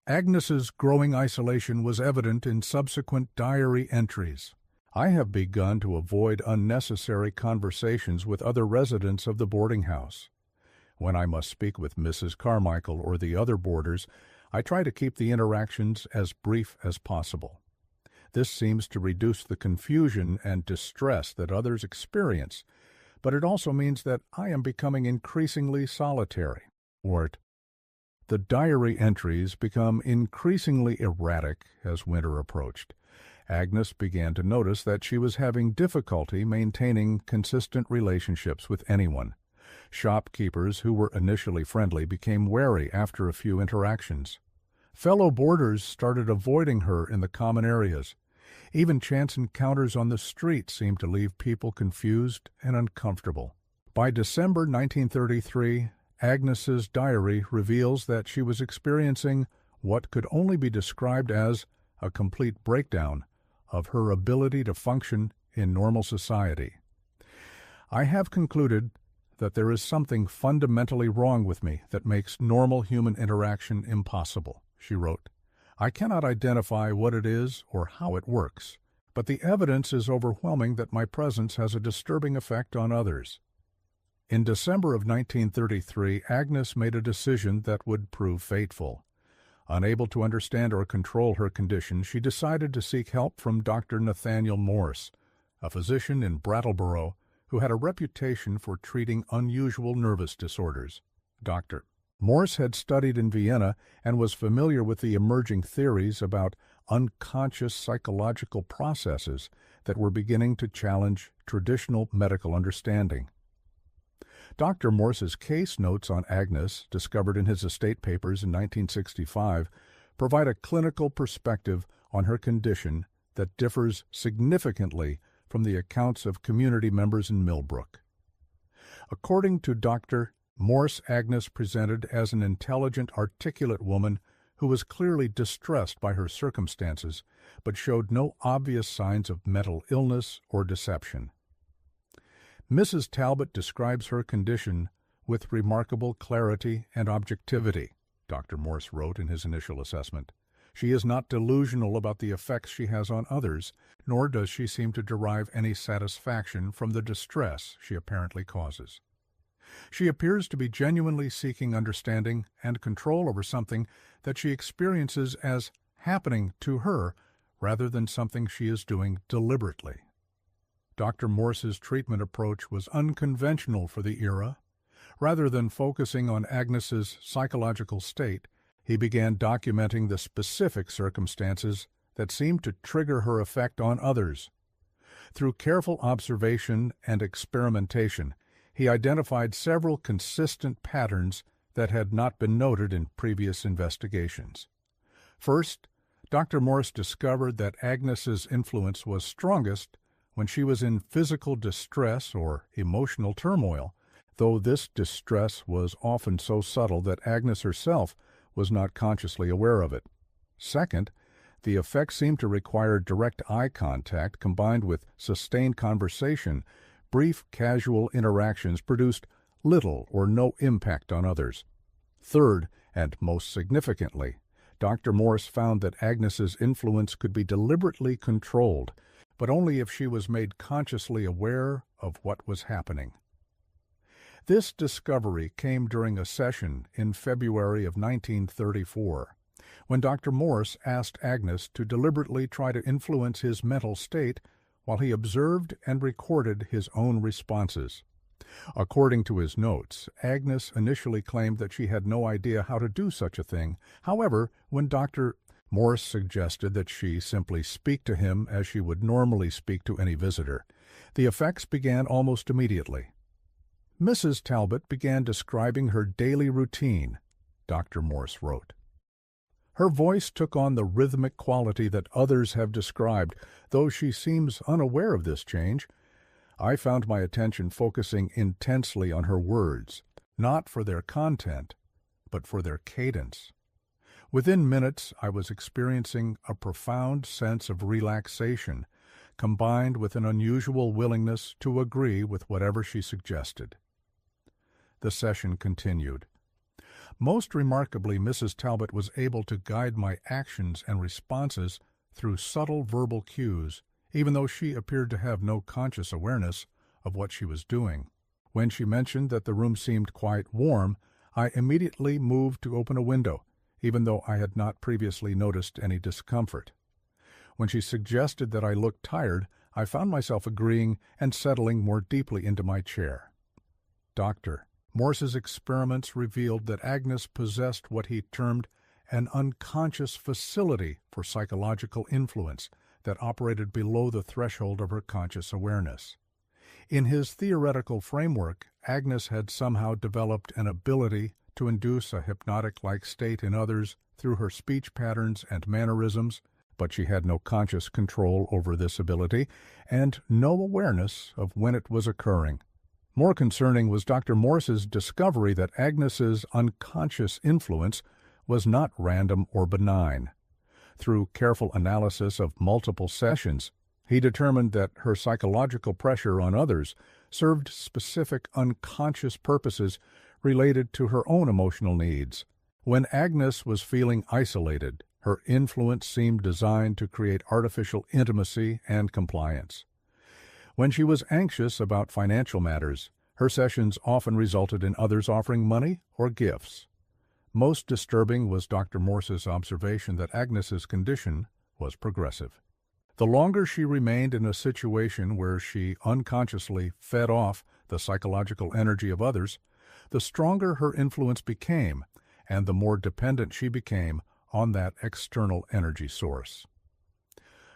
Agnes's growing isolation was evident in subsequent diary entries. "I have begun to avoid unnecessary conversations with other residents of the boarding house. When I must speak with Mrs. Carmichael or the other boarders, I try to keep the interactions as brief as possible. This seems to reduce the confusion and distress that others experience, but it also means that I am becoming increasingly solitary. Or the diary entries become increasingly erratic as winter approached. Agnes began to notice that she was having difficulty maintaining consistent relationships with anyone. Shopkeepers who were initially friendly became wary after a few interactions. Fellow boarders started avoiding her in the common areas. Even chance encounters on the street seemed to leave people confused and uncomfortable. By December 1933, Agnes's diary reveals that she was experiencing what could only be described as a complete breakdown of her ability to function in normal society. I have concluded that there is something fundamentally wrong with me that makes normal human interaction impossible, she wrote. I cannot identify what it is or how it works, but the evidence is overwhelming that my presence has a disturbing effect on others. In December of 1933, Agnes made a decision that would prove fateful. Unable to understand or control her condition, she decided to seek help from Dr. Nathaniel Morse, a physician in Brattleboro who had a reputation for treating unusual nervous disorders. Dr. Morse had studied in Vienna and was familiar with the emerging theories about unconscious psychological processes that were beginning to challenge traditional medical understanding. Dr. Morse's case notes on Agnes, discovered in his estate papers in 1965, provide a clinical perspective on her condition that differs significantly from the accounts of community members in Millbrook. According to Dr. Morse, Agnes presented as an intelligent, articulate woman who was clearly distressed by her circumstances, but showed no obvious signs of mental illness or deception. Mrs. Talbot describes her condition with remarkable clarity and objectivity, Dr. Morse wrote in his initial assessment. She is not delusional about the effects she has on others, nor does she seem to derive any satisfaction from the distress she apparently causes. She appears to be genuinely seeking understanding and control over something that she experiences as happening to her rather than something she is doing deliberately. Dr. Morse's treatment approach was unconventional for the era. Rather than focusing on Agnes's psychological state, he began documenting the specific circumstances that seemed to trigger her effect on others. Through careful observation and experimentation, he identified several consistent patterns that had not been noted in previous investigations. First, Dr. Morse discovered that Agnes's influence was strongest when she was in physical distress or emotional turmoil, though this distress was often so subtle that Agnes herself was not consciously aware of it. Second, the effect seemed to require direct eye contact combined with sustained conversation. Brief, casual interactions produced little or no impact on others. Third, and most significantly, Dr. Morse found that Agnes's influence could be deliberately controlled, but only if she was made consciously aware of what was happening. This discovery came during a session in February of 1934, when Dr. Morse asked Agnes to deliberately try to influence his mental state while he observed and recorded his own responses. According to his notes, Agnes initially claimed that she had no idea how to do such a thing. However, when Dr. Morse suggested that she simply speak to him as she would normally speak to any visitor, the effects began almost immediately. Mrs. Talbot began describing her daily routine, Dr. Morse wrote. Her voice took on the rhythmic quality that others have described, though she seems unaware of this change. I found my attention focusing intensely on her words, not for their content, but for their cadence. Within minutes, I was experiencing a profound sense of relaxation, combined with an unusual willingness to agree with whatever she suggested. The session continued. Most remarkably, Mrs. Talbot was able to guide my actions and responses through subtle verbal cues, even though she appeared to have no conscious awareness of what she was doing. When she mentioned that the room seemed quite warm, I immediately moved to open a window, even though I had not previously noticed any discomfort. When she suggested that I looked tired, I found myself agreeing and settling more deeply into my chair. Dr. Morse's experiments revealed that Agnes possessed what he termed an unconscious facility for psychological influence that operated below the threshold of her conscious awareness. In his theoretical framework, Agnes had somehow developed an ability to induce a hypnotic-like state in others through her speech patterns and mannerisms, but she had no conscious control over this ability and no awareness of when it was occurring. More concerning was Dr. Morse's discovery that Agnes's unconscious influence was not random or benign. Through careful analysis of multiple sessions, he determined that her psychological pressure on others served specific unconscious purposes related to her own emotional needs. When Agnes was feeling isolated, her influence seemed designed to create artificial intimacy and compliance. When she was anxious about financial matters, her sessions often resulted in others offering money or gifts. Most disturbing was Dr. Morse's observation that Agnes's condition was progressive. The longer she remained in a situation where she unconsciously fed off the psychological energy of others, the stronger her influence became, and the more dependent she became on that external energy source.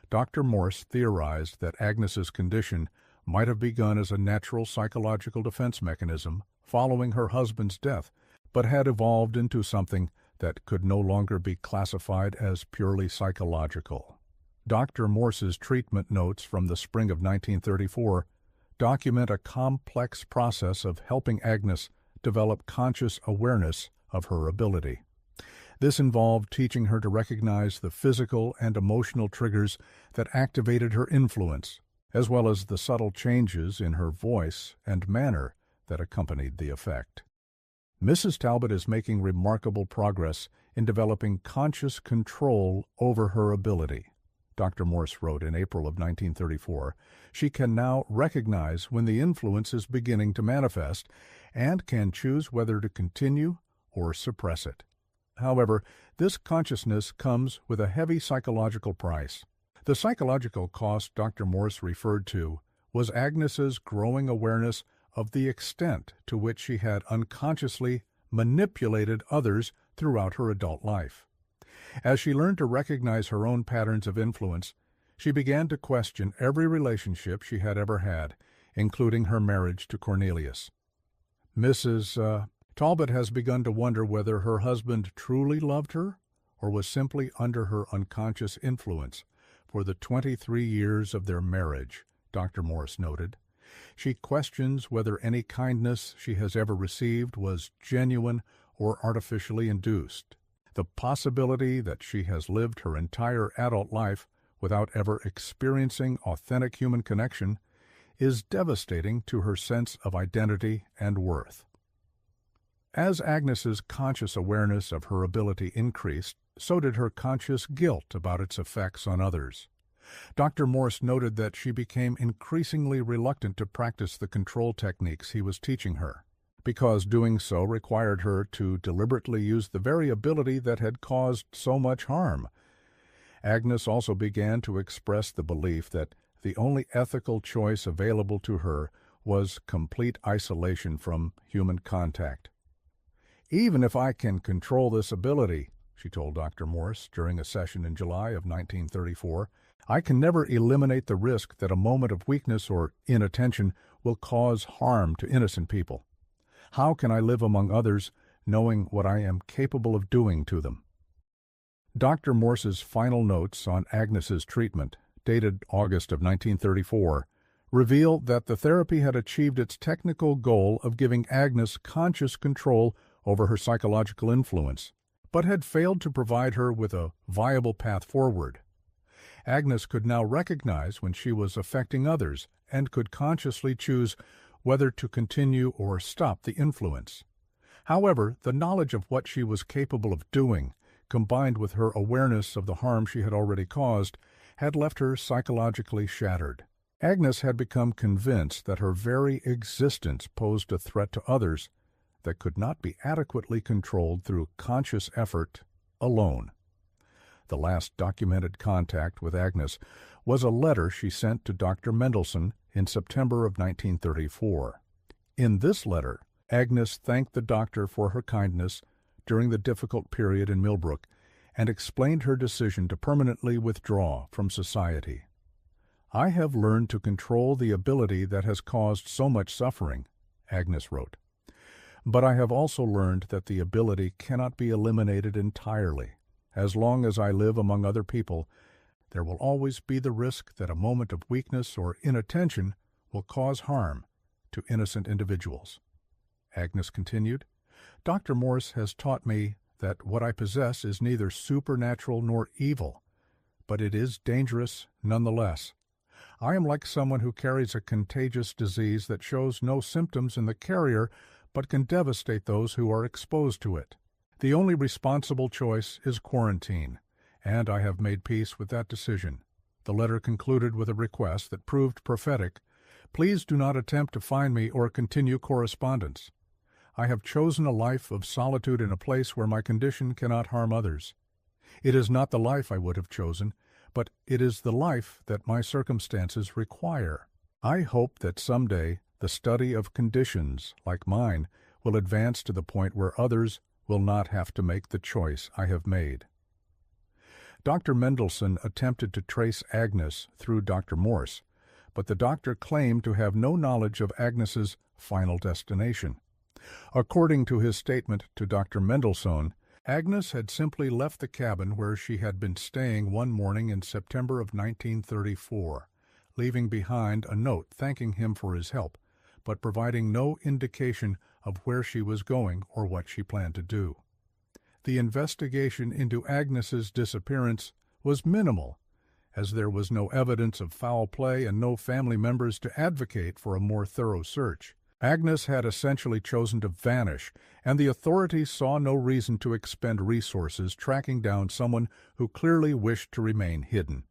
Dr. Morse theorized that Agnes's condition might have begun as a natural psychological defense mechanism following her husband's death, but had evolved into something that could no longer be classified as purely psychological. Dr. Morse's treatment notes from the spring of 1934 document a complex process of helping Agnes develop conscious awareness of her ability. This involved teaching her to recognize the physical and emotional triggers that activated her influence, as well as the subtle changes in her voice and manner that accompanied the effect. Mrs. Talbot is making remarkable progress in developing conscious control over her ability. Dr. Morse wrote in April of 1934, she can now recognize when the influence is beginning to manifest and can choose whether to continue or suppress it. However, this consciousness comes with a heavy psychological price. The psychological cost Dr. Morse referred to was Agnes's growing awareness of the extent to which she had unconsciously manipulated others throughout her adult life. As she learned to recognize her own patterns of influence, she began to question every relationship she had ever had, including her marriage to Cornelius. Mrs. Talbot has begun to wonder whether her husband truly loved her or was simply under her unconscious influence for the 23 years of their marriage, Dr. Morse noted. She questions whether any kindness she has ever received was genuine or artificially induced. The possibility that she has lived her entire adult life without ever experiencing authentic human connection is devastating to her sense of identity and worth. As Agnes's conscious awareness of her ability increased, so did her conscious guilt about its effects on others. Dr. Morse noted that she became increasingly reluctant to practice the control techniques he was teaching her, because doing so required her to deliberately use the very ability that had caused so much harm. Agnes also began to express the belief that the only ethical choice available to her was complete isolation from human contact. "Even if I can control this ability," she told Dr. Morse during a session in July of 1934, "I can never eliminate the risk that a moment of weakness or inattention will cause harm to innocent people. How can I live among others knowing what I am capable of doing to them?" Dr. Morse's final notes on Agnes's treatment, dated August of 1934, reveal that the therapy had achieved its technical goal of giving Agnes conscious control over her psychological influence, but had failed to provide her with a viable path forward. Agnes could now recognize when she was affecting others and could consciously choose whether to continue or stop the influence. However, the knowledge of what she was capable of doing, combined with her awareness of the harm she had already caused, had left her psychologically shattered. Agnes had become convinced that her very existence posed a threat to others that could not be adequately controlled through conscious effort alone. The last documented contact with Agnes was a letter she sent to Dr. Mendelssohn in September of 1934. In this letter, Agnes thanked the doctor for her kindness during the difficult period in Millbrook and explained her decision to permanently withdraw from society. "I have learned to control the ability that has caused so much suffering," Agnes wrote. "But I have also learned that the ability cannot be eliminated entirely. As long as I live among other people, there will always be the risk that a moment of weakness or inattention will cause harm to innocent individuals." Agnes continued, "Dr. Morse has taught me that what I possess is neither supernatural nor evil, but it is dangerous nonetheless. I am like someone who carries a contagious disease that shows no symptoms in the carrier but can devastate those who are exposed to it. The only responsible choice is quarantine, and I have made peace with that decision." The letter concluded with a request that proved prophetic. "Please do not attempt to find me or continue correspondence. I have chosen a life of solitude in a place where my condition cannot harm others. It is not the life I would have chosen, but it is the life that my circumstances require. I hope that someday the study of conditions like mine will advance to the point where others will not have to make the choice I have made." Dr. Mendelssohn attempted to trace Agnes through Dr. Morse, but the doctor claimed to have no knowledge of Agnes's final destination. According to his statement to Dr. Mendelssohn, Agnes had simply left the cabin where she had been staying one morning in September of 1934, leaving behind a note thanking him for his help, but providing no indication of where she was going or what she planned to do. The investigation into Agnes's disappearance was minimal, as there was no evidence of foul play and no family members to advocate for a more thorough search. Agnes had essentially chosen to vanish, and the authorities saw no reason to expend resources tracking down someone who clearly wished to remain hidden.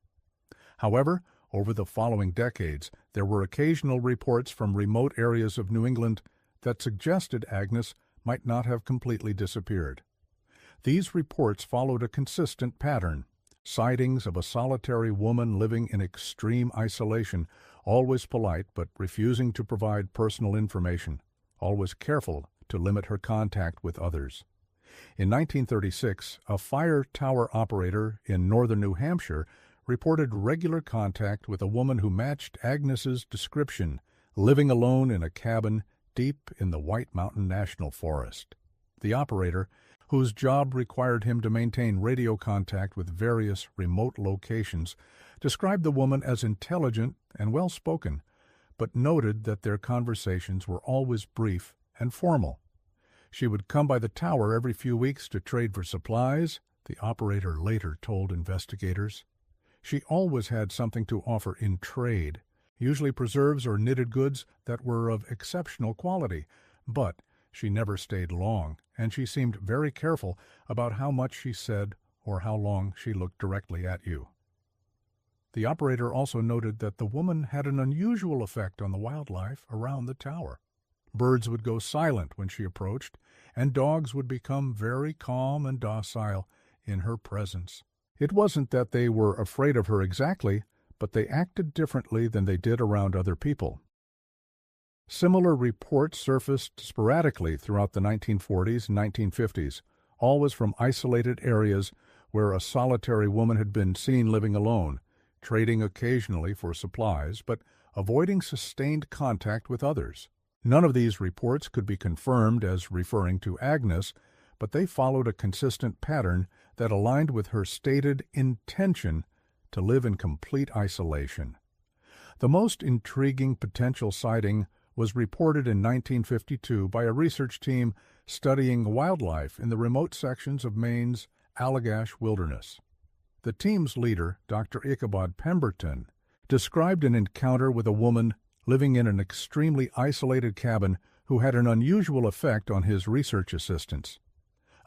However, over the following decades, there were occasional reports from remote areas of New England that suggested Agnes might not have completely disappeared. These reports followed a consistent pattern: sightings of a solitary woman living in extreme isolation, always polite but refusing to provide personal information, always careful to limit her contact with others. In 1936, a fire tower operator in northern New Hampshire reported regular contact with a woman who matched Agnes's description, living alone in a cabin deep in the White Mountain National Forest. The operator, whose job required him to maintain radio contact with various remote locations, described the woman as intelligent and well-spoken, but noted that their conversations were always brief and formal. She would come by the tower every few weeks to trade for supplies, the operator later told investigators. She always had something to offer in trade, usually preserves or knitted goods that were of exceptional quality, but she never stayed long, and she seemed very careful about how much she said or how long she looked directly at you. The operator also noted that the woman had an unusual effect on the wildlife around the tower. Birds would go silent when she approached, and dogs would become very calm and docile in her presence. It wasn't that they were afraid of her exactly, but they acted differently than they did around other people. Similar reports surfaced sporadically throughout the 1940s and 1950s, always from isolated areas where a solitary woman had been seen living alone, trading occasionally for supplies, but avoiding sustained contact with others. None of these reports could be confirmed as referring to Agnes, but they followed a consistent pattern that aligned with her stated intention to live in complete isolation. The most intriguing potential sighting was reported in 1952 by a research team studying wildlife in the remote sections of Maine's Allagash Wilderness. The team's leader, Dr. Ichabod Pemberton, described an encounter with a woman living in an extremely isolated cabin who had an unusual effect on his research assistants.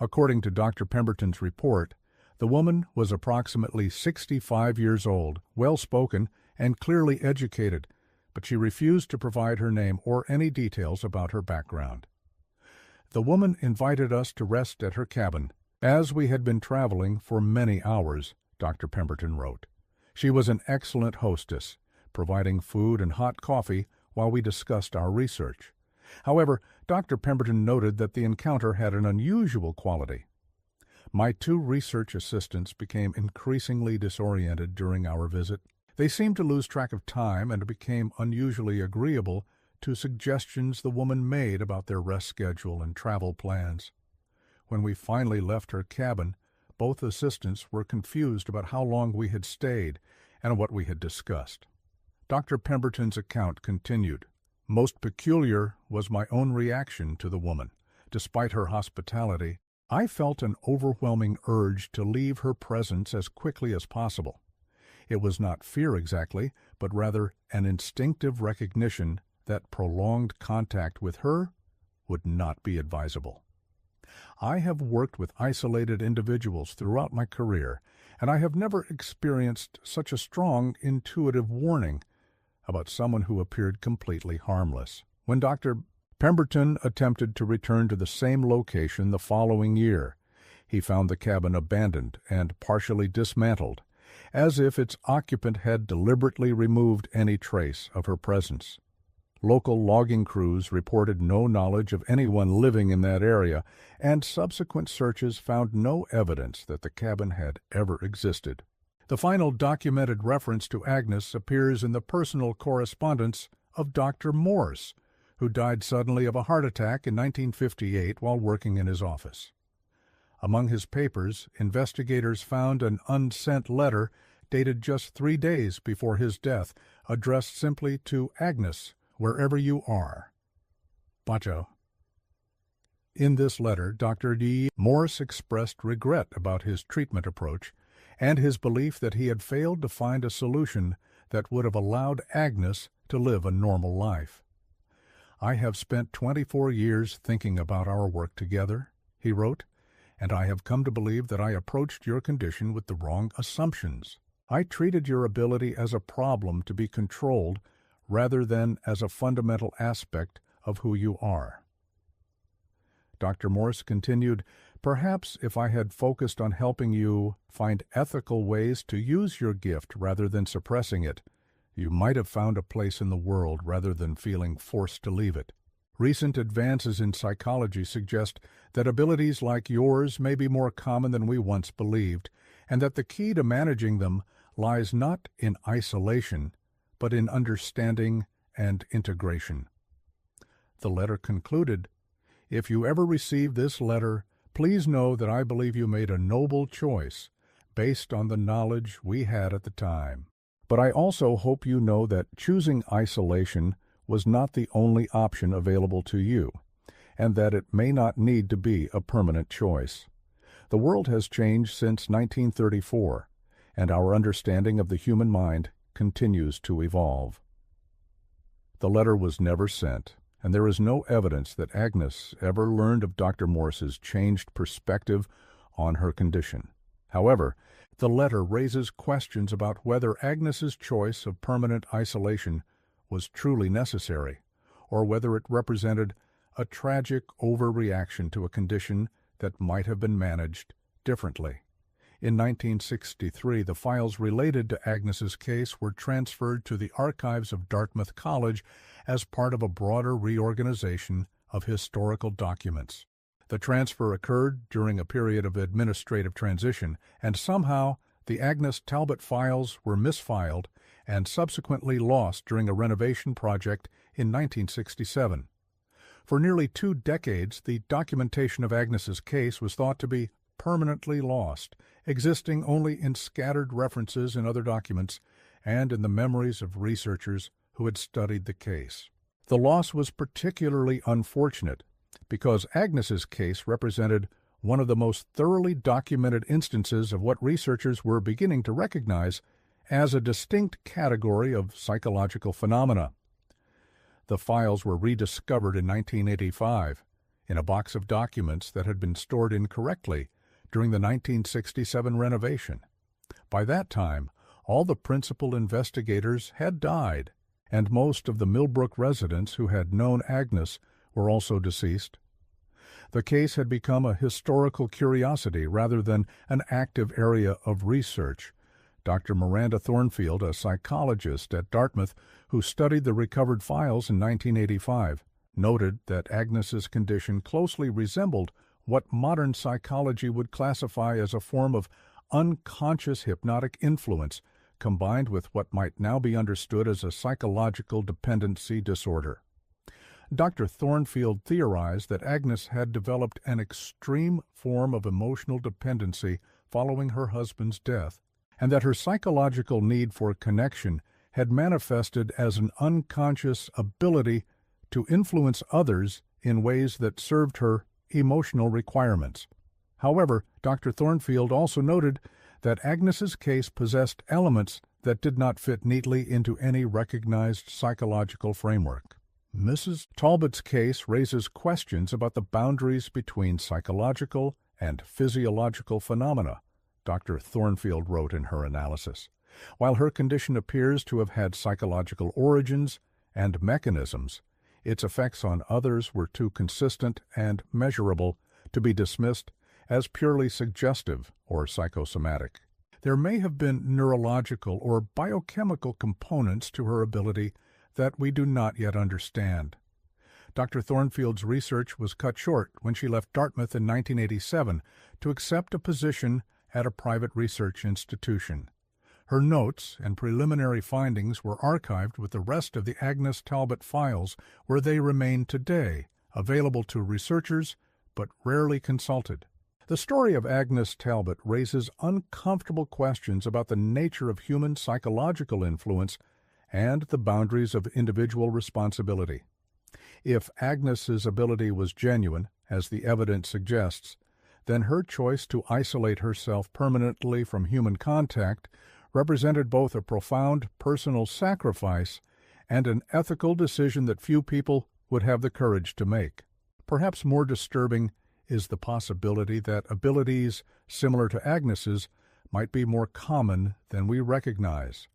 According to Dr. Pemberton's report, the woman was approximately 65 years old, well-spoken, and clearly educated, but she refused to provide her name or any details about her background. The woman invited us to rest at her cabin, as we had been traveling for many hours, Dr. Pemberton wrote. She was an excellent hostess, providing food and hot coffee while we discussed our research. However, Dr. Pemberton noted that the encounter had an unusual quality. My two research assistants became increasingly disoriented during our visit. They seemed to lose track of time and became unusually agreeable to suggestions the woman made about their rest schedule and travel plans. When we finally left her cabin, both assistants were confused about how long we had stayed and what we had discussed. Dr. Pemberton's account continued. Most peculiar was my own reaction to the woman. Despite her hospitality, I felt an overwhelming urge to leave her presence as quickly as possible. It was not fear exactly, but rather an instinctive recognition that prolonged contact with her would not be advisable. I have worked with isolated individuals throughout my career, and I have never experienced such a strong intuitive warning about someone who appeared completely harmless. When Dr. Pemberton attempted to return to the same location the following year, he found the cabin abandoned and partially dismantled, as if its occupant had deliberately removed any trace of her presence. Local logging crews reported no knowledge of anyone living in that area, and subsequent searches found no evidence that the cabin had ever existed. The final documented reference to Agnes appears in the personal correspondence of Dr. Morse, who died suddenly of a heart attack in 1958 while working in his office. Among his papers, investigators found an unsent letter dated just 3 days before his death, addressed simply to Agnes, wherever you are. Bacho. In this letter, Dr. D. Morse expressed regret about his treatment approach and his belief that he had failed to find a solution that would have allowed Agnes to live a normal life. I have spent 24 years thinking about our work together, he wrote, and I have come to believe that I approached your condition with the wrong assumptions. I treated your ability as a problem to be controlled rather than as a fundamental aspect of who you are. Dr. Morse continued, perhaps if I had focused on helping you find ethical ways to use your gift rather than suppressing it, you might have found a place in the world rather than feeling forced to leave it. Recent advances in psychology suggest that abilities like yours may be more common than we once believed, and that the key to managing them lies not in isolation, but in understanding and integration. The letter concluded, if you ever receive this letter, please know that I believe you made a noble choice based on the knowledge we had at the time. But I also hope you know that choosing isolation was not the only option available to you, and that it may not need to be a permanent choice. The world has changed since 1934, and our understanding of the human mind continues to evolve. The letter was never sent, and there is no evidence that Agnes ever learned of Dr. Morse's changed perspective on her condition. However, the letter raises questions about whether Agnes's choice of permanent isolation was truly necessary, or whether it represented a tragic overreaction to a condition that might have been managed differently. In 1963, the files related to Agnes's case were transferred to the archives of Dartmouth College as part of a broader reorganization of historical documents. The transfer occurred during a period of administrative transition, and somehow the Agnes Talbot files were misfiled and subsequently lost during a renovation project in 1967. For nearly 2 decades, the documentation of Agnes's case was thought to be permanently lost, existing only in scattered references in other documents and in the memories of researchers who had studied the case. The loss was particularly unfortunate because Agnes's case represented one of the most thoroughly documented instances of what researchers were beginning to recognize as a distinct category of psychological phenomena. The files were rediscovered in 1985 in a box of documents that had been stored incorrectly during the 1967 renovation. By that time, all the principal investigators had died, and most of the Millbrook residents who had known Agnes were also deceased. The case had become a historical curiosity rather than an active area of research. Dr. Miranda Thornfield, a psychologist at Dartmouth who studied the recovered files in 1985, noted that Agnes's condition closely resembled what modern psychology would classify as a form of unconscious hypnotic influence combined with what might now be understood as a psychological dependency disorder. Dr. Thornfield theorized that Agnes had developed an extreme form of emotional dependency following her husband's death, and that her psychological need for connection had manifested as an unconscious ability to influence others in ways that served her emotional requirements. However, Dr. Thornfield also noted that Agnes's case possessed elements that did not fit neatly into any recognized psychological framework. Mrs. Talbot's case raises questions about the boundaries between psychological and physiological phenomena, Dr. Thornfield wrote in her analysis. While her condition appears to have had psychological origins and mechanisms, its effects on others were too consistent and measurable to be dismissed as purely suggestive or psychosomatic. There may have been neurological or biochemical components to her ability that we do not yet understand. Dr. Thornfield's research was cut short when she left Dartmouth in 1987 to accept a position at a private research institution. Her notes and preliminary findings were archived with the rest of the Agnes Talbot files, where they remain today, available to researchers but rarely consulted. The story of Agnes Talbot raises uncomfortable questions about the nature of human psychological influence and the boundaries of individual responsibility. If Agnes's ability was genuine, as the evidence suggests, then her choice to isolate herself permanently from human contact represented both a profound personal sacrifice and an ethical decision that few people would have the courage to make. Perhaps more disturbing is the possibility that abilities similar to Agnes's might be more common than we recognize,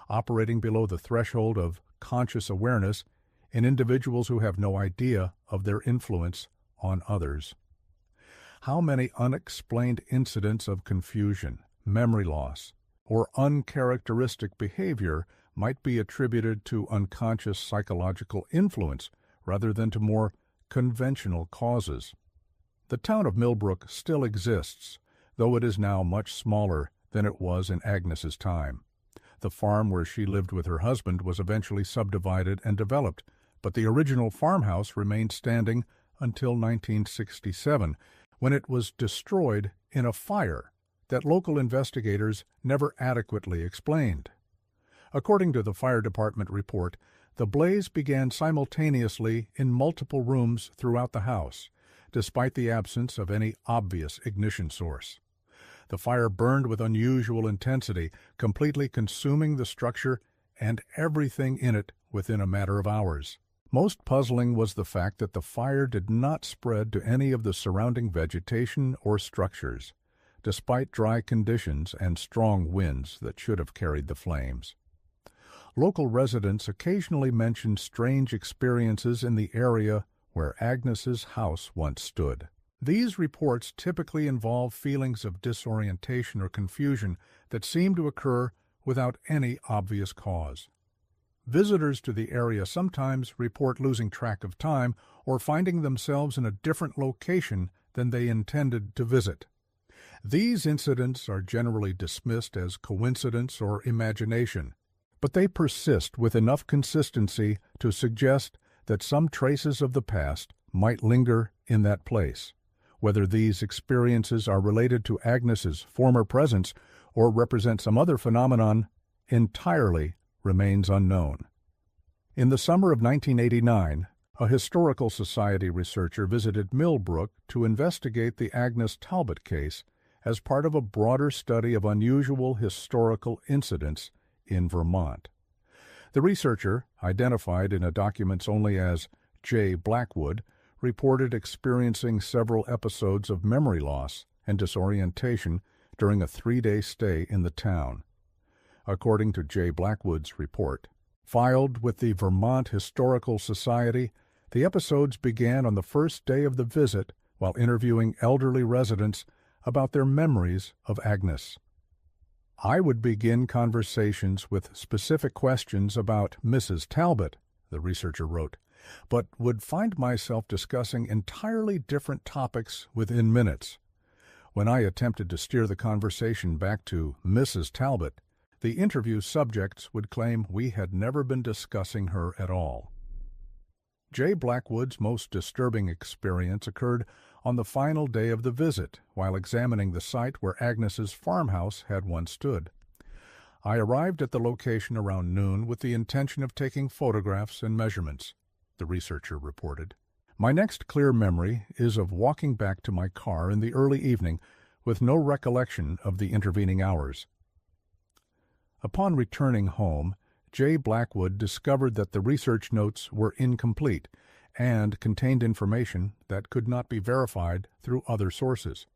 operating below the threshold of conscious awareness in individuals who have no idea of their influence on others. How many unexplained incidents of confusion, memory loss, or uncharacteristic behavior might be attributed to unconscious psychological influence rather than to more conventional causes? The town of Millbrook still exists, though it is now much smaller than it was in Agnes's time. The farm where she lived with her husband was eventually subdivided and developed, but the original farmhouse remained standing until 1967, when it was destroyed in a fire that local investigators never adequately explained. According to the fire department report, the blaze began simultaneously in multiple rooms throughout the house, despite the absence of any obvious ignition source. The fire burned with unusual intensity, completely consuming the structure and everything in it within a matter of hours. Most puzzling was the fact that the fire did not spread to any of the surrounding vegetation or structures, despite dry conditions and strong winds that should have carried the flames. Local residents occasionally mentioned strange experiences in the area where Agnes's house once stood. These reports typically involve feelings of disorientation or confusion that seem to occur without any obvious cause. Visitors to the area sometimes report losing track of time or finding themselves in a different location than they intended to visit. These incidents are generally dismissed as coincidence or imagination, but they persist with enough consistency to suggest that some traces of the past might linger in that place. Whether these experiences are related to Agnes's former presence or represent some other phenomenon entirely remains unknown. In the summer of 1989, a historical society researcher visited Millbrook to investigate the Agnes Talbot case as part of a broader study of unusual historical incidents in Vermont. The researcher, identified in documents only as J. Blackwood, reported experiencing several episodes of memory loss and disorientation during a 3-day stay in the town. According to J. Blackwood's report, filed with the Vermont Historical Society, the episodes began on the first day of the visit while interviewing elderly residents about their memories of Agnes. I would begin conversations with specific questions about Mrs. Talbot, the researcher wrote, but would find myself discussing entirely different topics within minutes. When I attempted to steer the conversation back to Mrs. Talbot, the interview subjects would claim we had never been discussing her at all. J. Blackwood's most disturbing experience occurred on the final day of the visit, while examining the site where Agnes's farmhouse had once stood. I arrived at the location around noon with the intention of taking photographs and measurements, the researcher reported. My next clear memory is of walking back to my car in the early evening with no recollection of the intervening hours. Upon returning home, J. Blackwood discovered that the research notes were incomplete and contained information that could not be verified through other sources.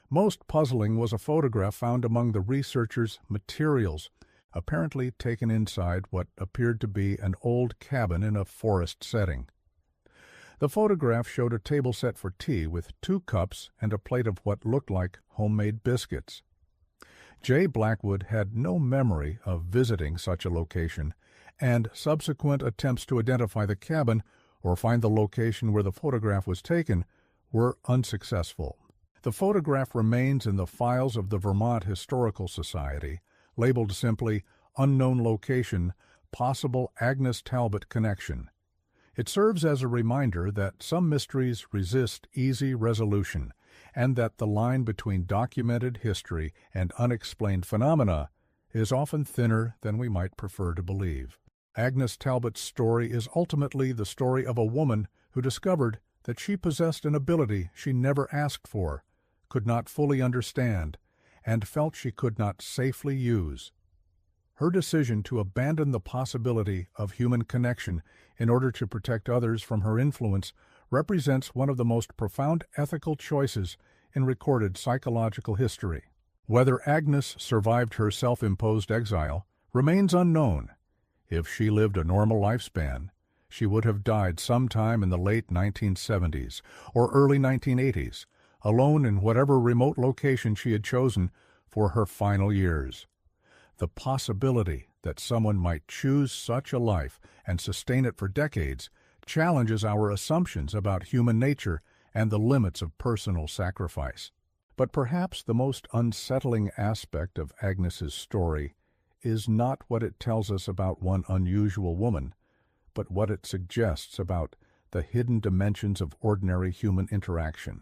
Most puzzling was a photograph found among the researcher's materials, apparently taken inside what appeared to be an old cabin in a forest setting. The photograph showed a table set for tea with 2 cups and a plate of what looked like homemade biscuits. J. Blackwood had no memory of visiting such a location, and subsequent attempts to identify the cabin or find the location where the photograph was taken were unsuccessful. The photograph remains in the files of the Vermont Historical Society, labeled simply Unknown Location, Possible Agnes Talbot Connection. It serves as a reminder that some mysteries resist easy resolution, and that the line between documented history and unexplained phenomena is often thinner than we might prefer to believe. Agnes Talbot's story is ultimately the story of a woman who discovered that she possessed an ability she never asked for, could not fully understand, and felt she could not safely use. Her decision to abandon the possibility of human connection in order to protect others from her influence represents one of the most profound ethical choices in recorded psychological history. Whether Agnes survived her self-imposed exile remains unknown. If she lived a normal lifespan, she would have died sometime in the late 1970s or early 1980s, alone in whatever remote location she had chosen for her final years. The possibility that someone might choose such a life and sustain it for decades challenges our assumptions about human nature and the limits of personal sacrifice. But perhaps the most unsettling aspect of Agnes's story is not what it tells us about one unusual woman, but what it suggests about the hidden dimensions of ordinary human interaction.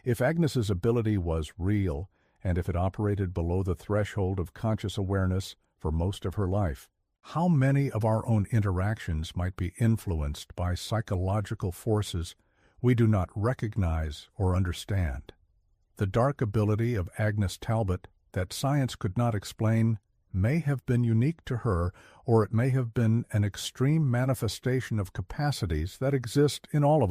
If Agnes's ability was real, and if it operated below the threshold of conscious awareness for most of her life, how many of our own interactions might be influenced by psychological forces we do not recognize or understand? The dark ability of Agnes Talbot that science could not explain may have been unique to her, or it may have been an extreme manifestation of capacities that exist in all of us.